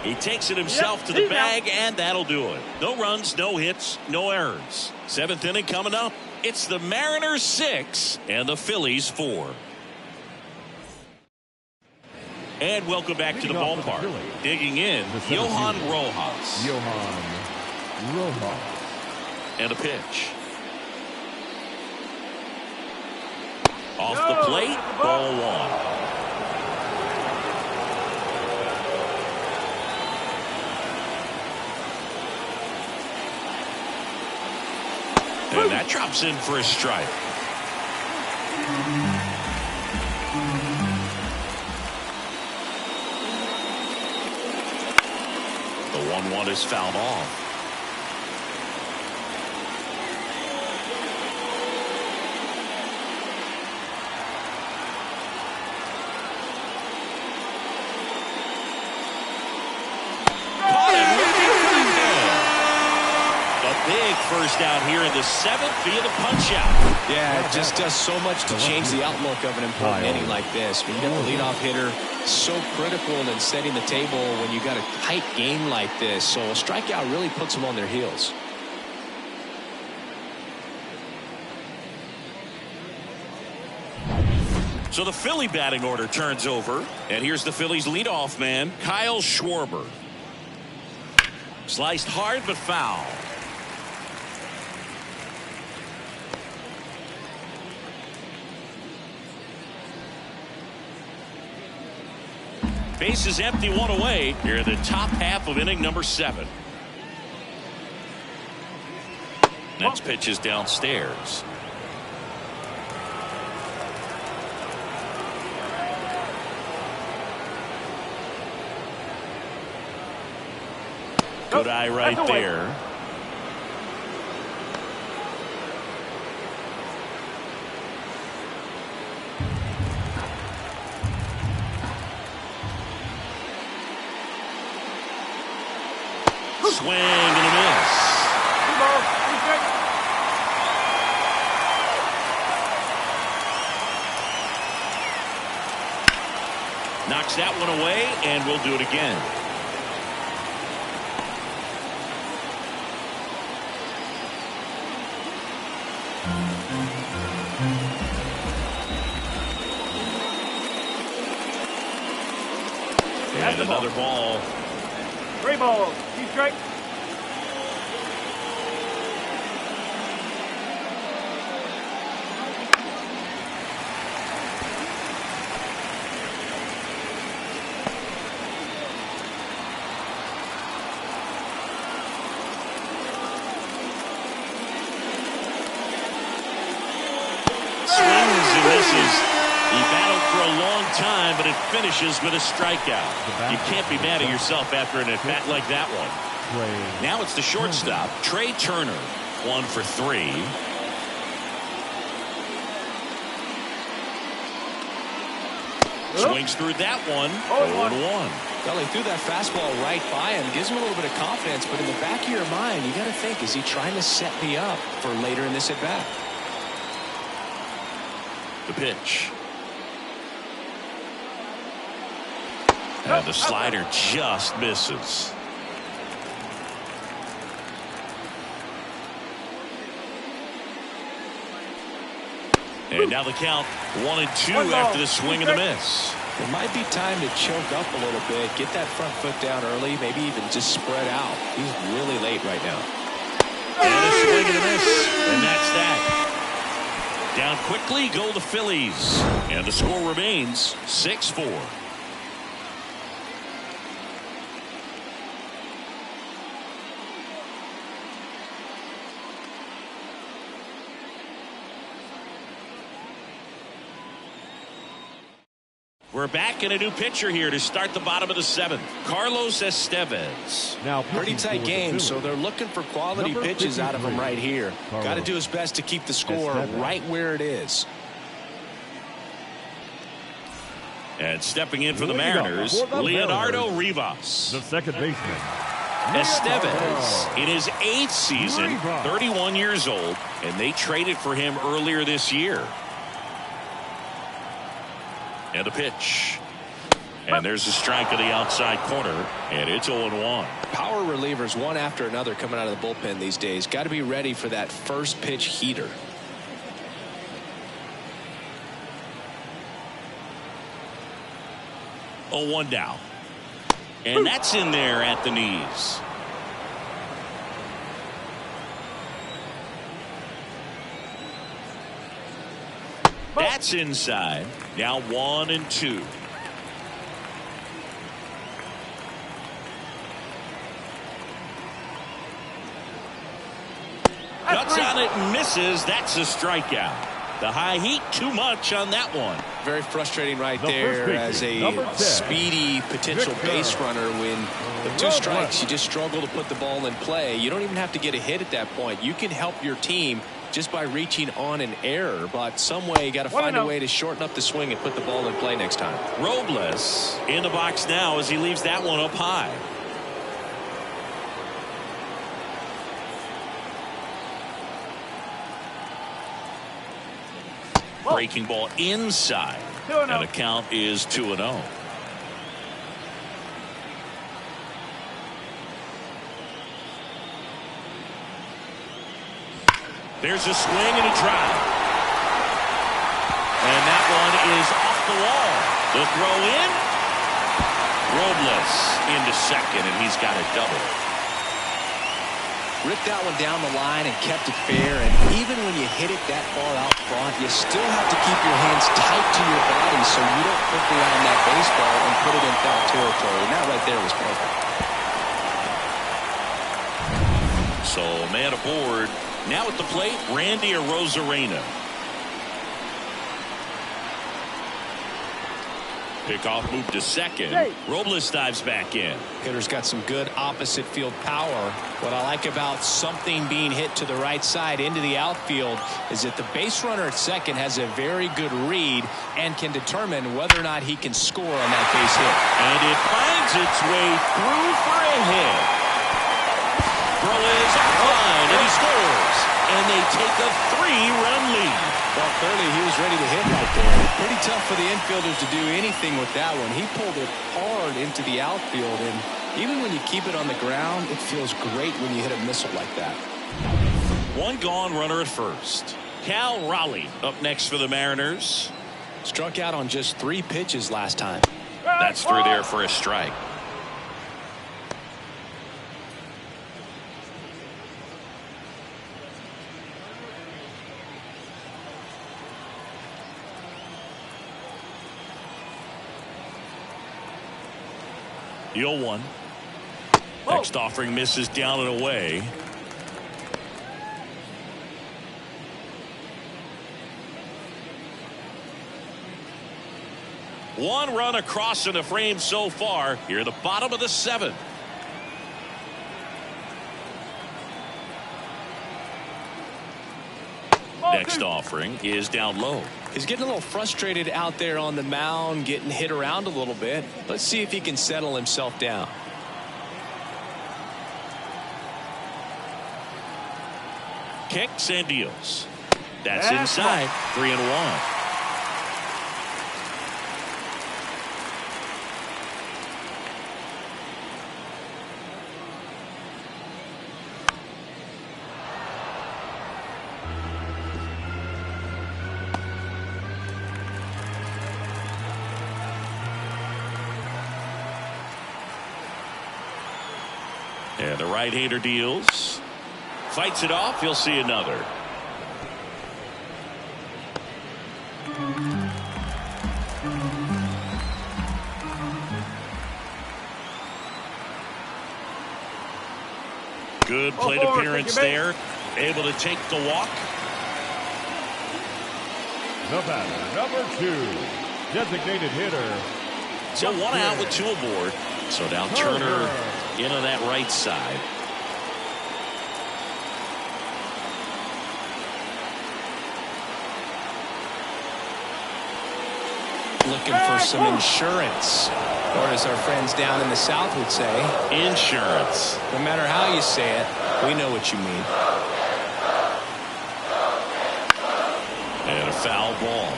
He takes it himself to the bag, and that'll do it. No runs, no hits, no errors. 7th inning coming up. It's the Mariners 6 and the Phillies 4. And welcome back to the ballpark. Digging in, Johan Rojas. And a pitch. Off the plate, ball 1. And that drops in for a strike. The 1-1 is fouled off. Big first out here in the 7th via the punch out. Yeah, it just does so much to change the outlook of an important inning like this. When you got the leadoff hitter, so critical in setting the table when you got a tight game like this. So a strikeout really puts them on their heels. So the Philly batting order turns over, and here's the Phillies leadoff man, Kyle Schwarber. Sliced hard but foul. Base is empty, 1 away here in the top half of inning number 7. Next pitch is downstairs. Good eye right there. Swing and a miss. Knocks that one away, and we'll do it again. And another ball. 3 balls. 2 strikes. Swings and misses. He battled for a long time, but it finishes with a strikeout. You can't be mad at yourself after an at-bat like that one. Now it's the shortstop, Trey Turner, 1 for 3. Swings through that one. 0-1. Well, he threw that fastball right by him. Gives him a little bit of confidence, but in the back of your mind, you got to think, is he trying to set me up for later in this at-bat? The pitch. And the slider just misses. And now the count 1-2 after the swing and the miss. It might be time to choke up a little bit, get that front foot down early, maybe even just spread out. He's really late right now. And a swing and a miss, and that's that. Down quickly go the Phillies, and the score remains 6-4. We're back in a new pitcher here to start the bottom of the 7th. Carlos Estevez. Now pretty tight game, so they're looking for quality pitches out of him right here. Got to do his best to keep the score right where it is. And stepping in for the Mariners, Leonardo Rivas. The second baseman. Estevez in his 8th season, 31 years old, and they traded for him earlier this year. And a pitch. And there's a strike in the outside corner, and it's 0-1. Power relievers one after another coming out of the bullpen these days. Got to be ready for that first pitch heater. Oh, 1 down. And that's in there at the knees. That's inside. Now 1-2. Cuts on it and misses. That's a strikeout. The high heat too much on that one. Very frustrating right there as a speedy potential base runner. When with 2 strikes, you just struggle to put the ball in play. You don't even have to get a hit at that point. You can help your team just by reaching on an error, but some way you got to find a way to shorten up the swing and put the ball in play next time. Robles in the box now as he leaves that one up high. Breaking ball inside, and the count is 2-0. There's a swing and a drive. And that one is off the wall. The throw in. Robles into second, and he's got a double. Ripped that one down the line and kept it fair. And even when you hit it that far out front, you still have to keep your hands tight to your body so you don't hook around that baseball and put it in foul territory. And that right there was perfect. So man aboard. Now at the plate, Randy Arozarena. Pickoff move to second. Robles dives back in. Hitter's got some good opposite field power. What I like about something being hit to the right side into the outfield is that the base runner at second has a very good read and can determine whether or not he can score on that base hit. And it finds its way through for a hit. Throw is offline, and he scores. And they take a 3-run lead. Well, clearly he was ready to hit right there. Pretty tough for the infielders to do anything with that one. He pulled it hard into the outfield, and even when you keep it on the ground, it feels great when you hit a missile like that. 1 gone, runner at first. Cal Raleigh up next for the Mariners. Struck out on just 3 pitches last time. That's through there for a strike. The 0-1. Next offering misses down and away. One run across in the frame so far. Here at the bottom of the 7th. Next offering is down low. He's getting a little frustrated out there on the mound, getting hit around a little bit. Let's see if he can settle himself down. Kicks and deals. That's inside. 3-1. And the right-hander deals. Fights it off. He'll see another. Good plate appearance there. Able to take the walk. The batter, number 2, designated hitter. So 1 out with 2 aboard. So now Turner in on that right side. Looking for some insurance, or as our friends down in the South would say, insurance. No matter how you say it, we know what you mean. And a foul ball.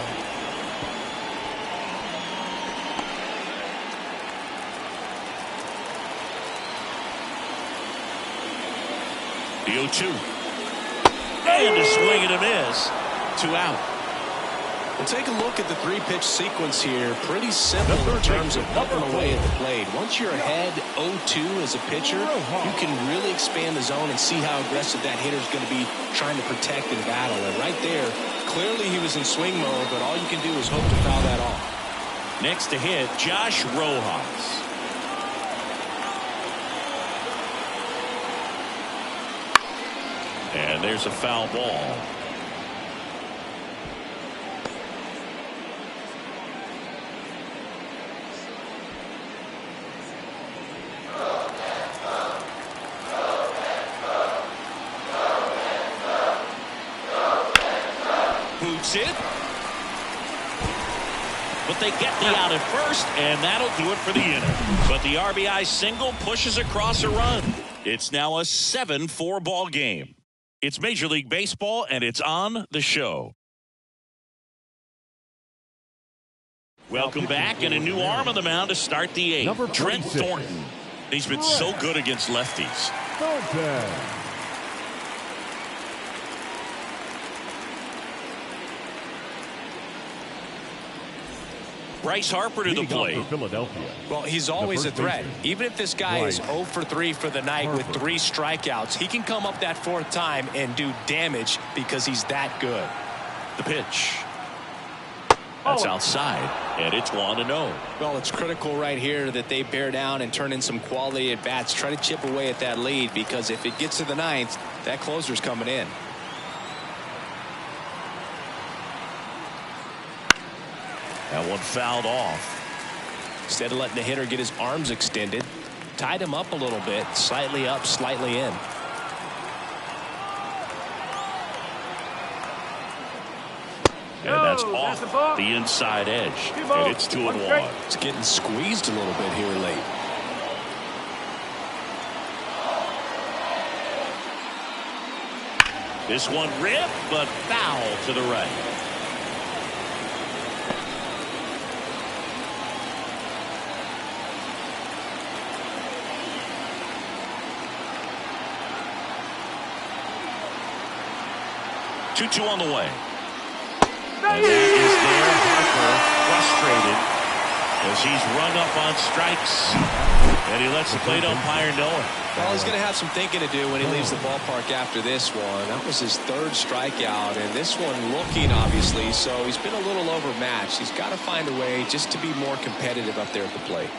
The 0-2. And a swing and a miss. 2 out. We'll take a look at the 3-pitch sequence here. Pretty simple in terms of putting away at the plate. Once you're ahead 0-2 as a pitcher, you can really expand the zone and see how aggressive that hitter is going to be trying to protect and battle. And right there, clearly he was in swing mode, but all you can do is hope to foul that off. Next to hit, Josh Rojas. And there's a foul ball. Boots it. But they get the out at first, and that'll do it for the inning. But the RBI single pushes across a run. It's now a 7-4 ball game. It's Major League Baseball, and it's on the show. Welcome back, and a new arm on the mound to start the 8th. Trent Thornton. He's been so good against lefties. Thornton. Bryce Harper to the plate. Philadelphia. Well, he's always a threat. Even if this guy is 0 for 3 for the night with 3 strikeouts, he can come up that 4th time and do damage because he's that good. The pitch. That's outside, and it's 1-0. Well, it's critical right here that they bear down and turn in some quality at bats. Try to chip away at that lead, because if it gets to the 9th, that closer's coming in. That one fouled off. Instead of letting the hitter get his arms extended, tied him up a little bit, slightly up, slightly in. And that's off the inside edge. And it's 2-1. It's getting squeezed a little bit here late. This one ripped, but foul to the right. Two on the way. And that is there. Harper frustrated as he's rung up on strikes, and he lets the plate umpire know it. Well, he's going to have some thinking to do when he leaves the ballpark after this one. That was his 3rd strikeout, and this one looking, obviously, so he's been a little overmatched. He's got to find a way just to be more competitive up there at the plate.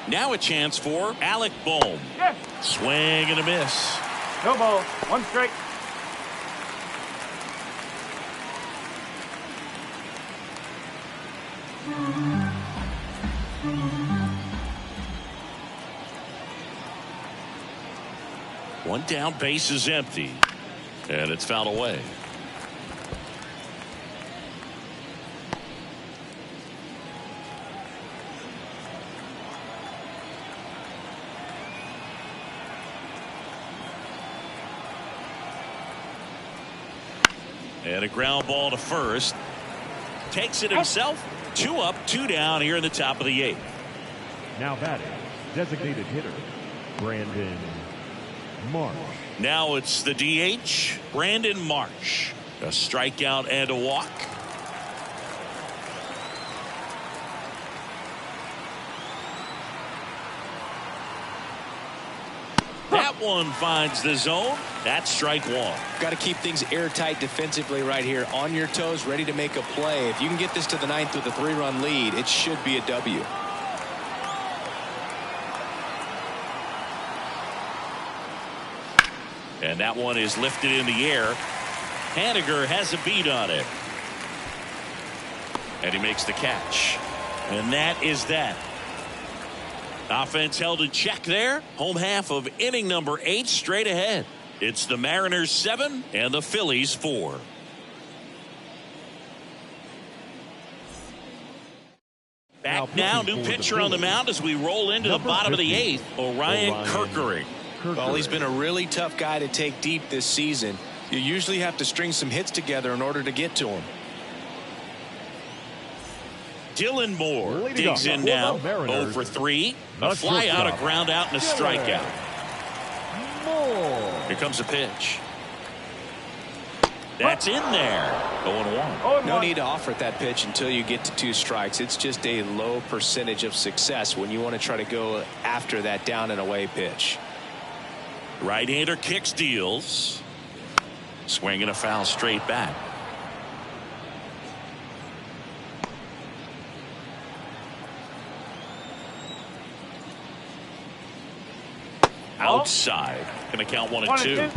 Now a chance for Alec Bohm. Yes. Swing and a miss. No ball. 1 strike. One down, base is empty, and it's fouled away. And a ground ball to first. Takes it himself. 2 up, 2 down here in the top of the 8th. Now batting, designated hitter, Brandon Marsh. Now it's the DH, Brandon Marsh. A strikeout and a walk. That one finds the zone. That's strike one. Got to keep things airtight defensively right here. On your toes, ready to make a play. If you can get this to the ninth with a 3-run lead, it should be a W. And that one is lifted in the air. Haniger has a beat on it. And he makes the catch. And that is that. Offense held in check there. Home half of inning number 8 straight ahead. It's the Mariners 7 and the Phillies 4. Back now, new pitcher on the mound as we roll into the bottom of the 8th. Orion Kerkering. Well, he's been a really tough guy to take deep this season. You usually have to string some hits together in order to get to him. Dylan Moore digs in now. 0 for 3. A fly out, a ground out, and a strikeout. Here comes a pitch. That's in there. 0-1. No need to offer at that pitch until you get to 2 strikes. It's just a low percentage of success when you want to try to go after that down and away pitch. Right-hander kicks, deals. Swinging a foul straight back. Outside. Going to count 1-2.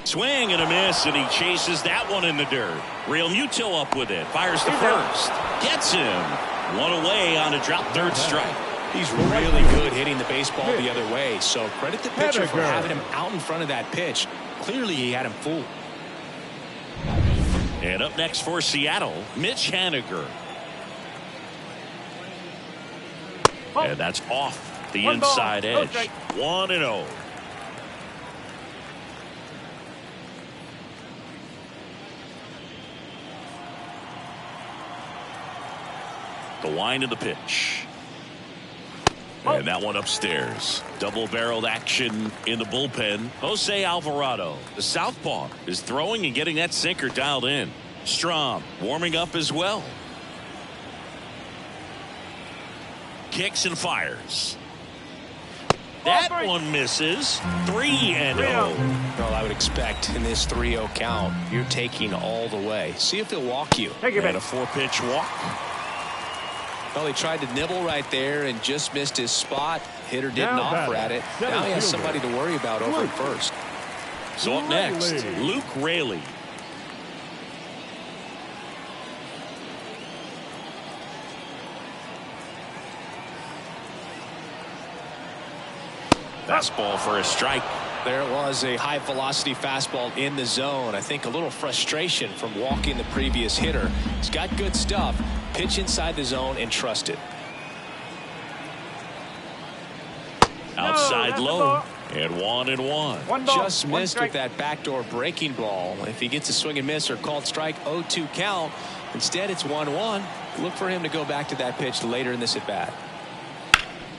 Swing and a miss, and he chases that one in the dirt. Real Muto up with it. Fires the first. Gets him. One away on a drop third strike. He's really good hitting the baseball the other way, so credit the pitcher for having him out in front of that pitch. Clearly he had him fooled. And up next for Seattle, Mitch Haniger. And that's off the inside edge. 1-0. The wind of the pitch. And that one upstairs. Double-barreled action in the bullpen. Jose Alvarado, the southpaw, is throwing and getting that sinker dialed in. Strom warming up as well. Kicks and fires. That one misses. 3-0. Well, I would expect in this 3-0 count, you're taking all the way. See if he'll walk you. And a 4-pitch walk. Well, he tried to nibble right there and just missed his spot. Hitter didn't offer at it. Now he has somebody to worry about over at first. So up next, Luke Raley. Fastball for a strike. There it was, a high velocity fastball in the zone. I think a little frustration from walking the previous hitter. He's got good stuff. Pitch inside the zone and trust it. Outside low. And 1-1. Just missed with that backdoor breaking ball. If he gets a swing and miss or called strike, 0-2 count. Instead, it's 1-1. Look for him to go back to that pitch later in this at bat.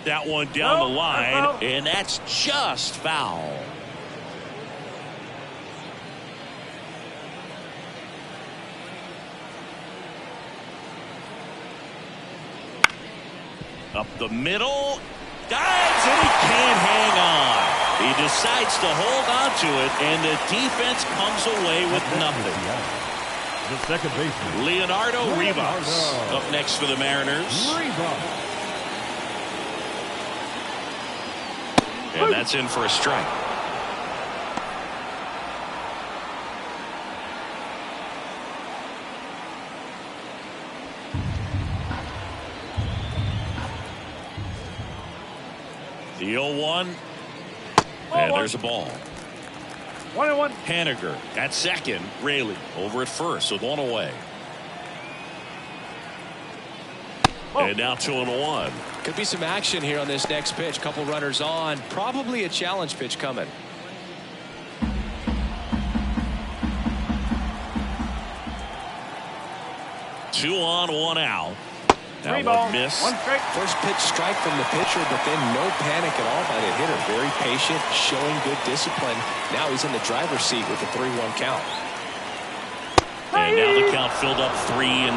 That one down the line, and that's just foul. Up the middle, dives, and he can't hang on. He decides to hold on to it, and the defense comes away with nothing. The second baseman, Leonardo Rivas, up next for the Mariners. And that's in for a strike. The 0-1. And there's a ball. 1-1. Haniger at second. Raley over at first with one away. And now 2-1. Could be some action here on this next pitch. Couple runners on. Probably a challenge pitch coming. Two on, one out. That ball, one miss. one strike. First pitch strike from the pitcher, but then no panic at all by the hitter. Very patient, showing good discipline. Now he's in the driver's seat with a 3-1 count. And now the count filled up 3-2.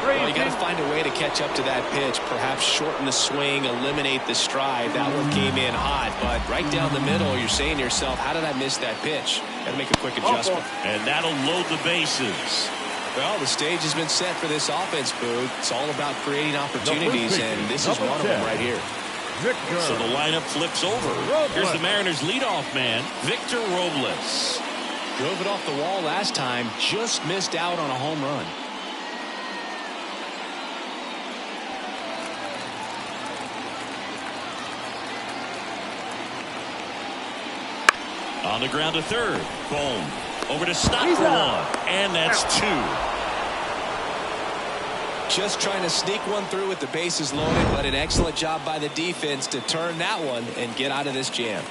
Well, you got to find a way to catch up to that pitch. Perhaps shorten the swing, eliminate the stride. That one came in hot, but right down the middle, you're saying to yourself, how did I miss that pitch? Got to make a quick adjustment. And that'll load the bases. Well, the stage has been set for this offense, Boog. It's all about creating opportunities, and this is one of them right here. So the lineup flips over. Here's the Mariners' leadoff man, Victor Robles. Drove it off the wall last time, just missed out on a home run. On the ground to third. Boom. Over to stop for one. And that's two. Just trying to sneak one through with the bases loaded, but an excellent job by the defense to turn that one and get out of this jam.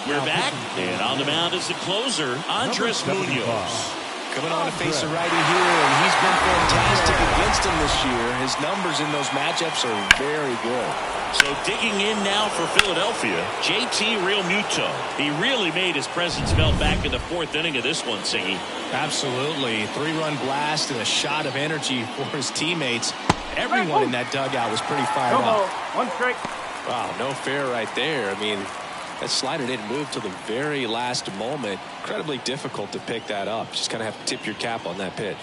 We're back, and on the mound is the closer, Andres Munoz. Coming on to face a righty here, and he's been fantastic against him this year. His numbers in those matchups are very good. So digging in now for Philadelphia, JT Realmuto. He really made his presence felt back in the fourth inning of this one, Singy. Absolutely. 3-run blast and a shot of energy for his teammates. Everyone in that dugout was pretty fired up. One strike. Wow, no fair right there. I mean, that slider didn't move till the very last moment. Incredibly difficult to pick that up. Just kind of have to tip your cap on that pitch.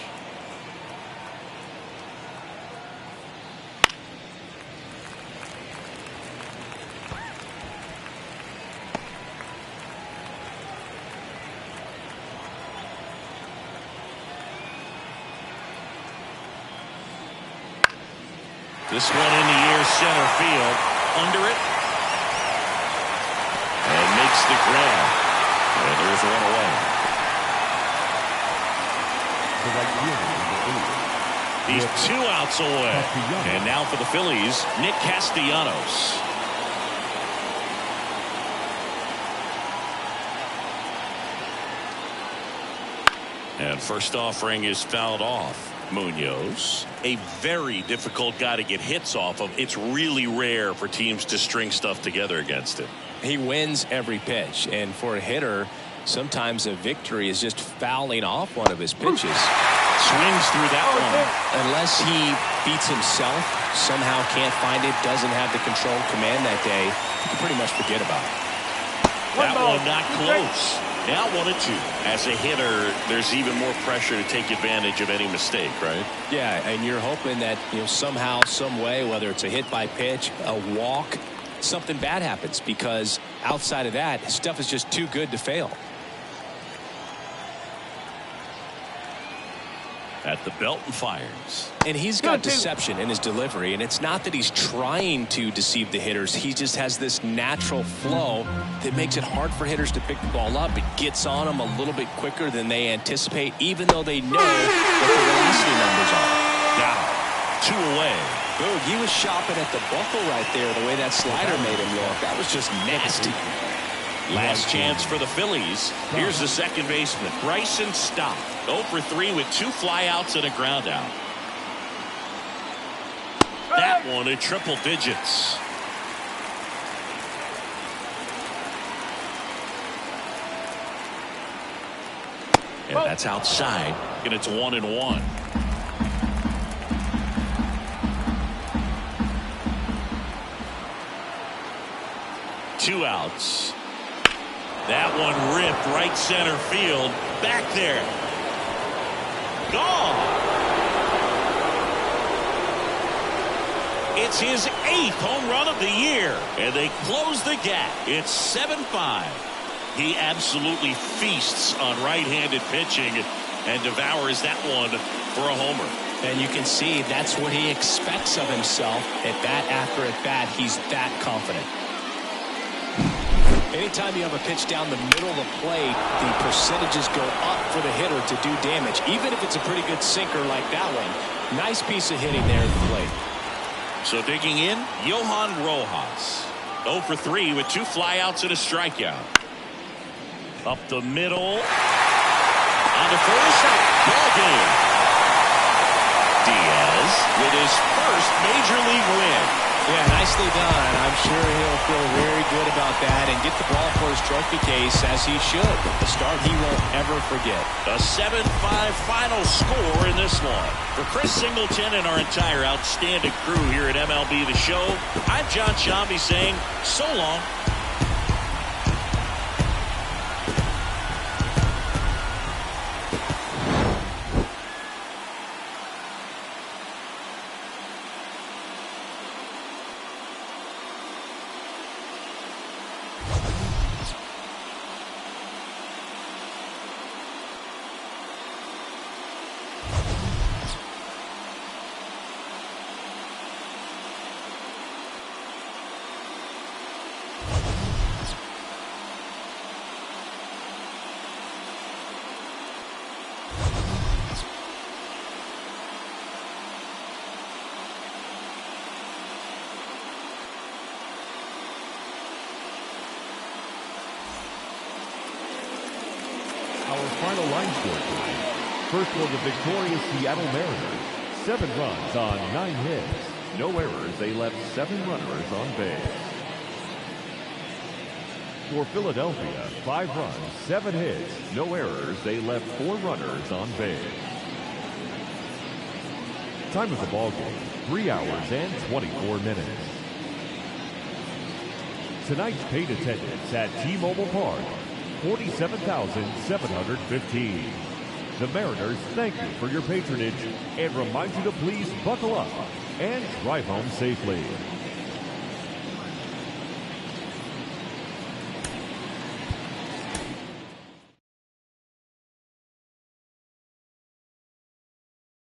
This one in the air, center field. Under it. And makes the grab. And there's one away. He's 2 outs away. And now for the Phillies, Nick Castellanos. And first offering is fouled off. Munoz, a very difficult guy to get hits off of. It's really rare for teams to string stuff together against him. He wins every pitch, and for a hitter, sometimes a victory is just fouling off one of his pitches. Swings through that one. Unless he beats himself, somehow can't find it, doesn't have the control command that day, you can pretty much forget about it. That one not close. Now 1-2. As a hitter, there's even more pressure to take advantage of any mistake, right? Yeah, and you're hoping that, somehow, some way, whether it's a hit by pitch, a walk, something bad happens, because outside of that, his stuff is just too good to fail. At the belt and fires. And he's got deception in his delivery, and it's not that he's trying to deceive the hitters. He just has this natural flow that makes it hard for hitters to pick the ball up. It gets on them a little bit quicker than they anticipate, even though they know what the velocity numbers are. Now, 2 away. Boog, he was shopping at the buckle right there, the way that slider made him look. That was just nasty. Last chance for the Phillies. Here's the second baseman, Bryson Stott. 0 for 3 with 2 flyouts and a ground out. That one in triple digits. And that's outside, and it's 1-1. Two outs. That one ripped right center field. Back there. Gone. It's his 8th home run of the year. And they close the gap. It's 7-5. He absolutely feasts on right-handed pitching and devours that one for a homer. And you can see that's what he expects of himself. At bat after at bat, he's that confident. Anytime you have a pitch down the middle of the plate, the percentages go up for the hitter to do damage, even if it's a pretty good sinker like that one. Nice piece of hitting there at the plate. So digging in, Johan Rojas. 0 for 3 with 2 flyouts and a strikeout. Up the middle. On to first. Ball game. Diaz with his first major league win. Yeah, nicely done. I'm sure he'll feel very good about that and get the ball for his trophy case, as he should. A start he won't ever forget. A 7-5 final score in this one. For Chris Singleton and our entire outstanding crew here at MLB The Show, I'm John Shambi saying so long. Our final line score tonight. First for the victorious Seattle Mariners. 7 runs on 9 hits. No errors. They left 7 runners on base. For Philadelphia, 5 runs, 7 hits. No errors. They left 4 runners on base. Time of the ball game, 3 hours and 24 minutes. Tonight's paid attendance at T-Mobile Park, 47,715. The Mariners thank you for your patronage and remind you to please buckle up and drive home safely.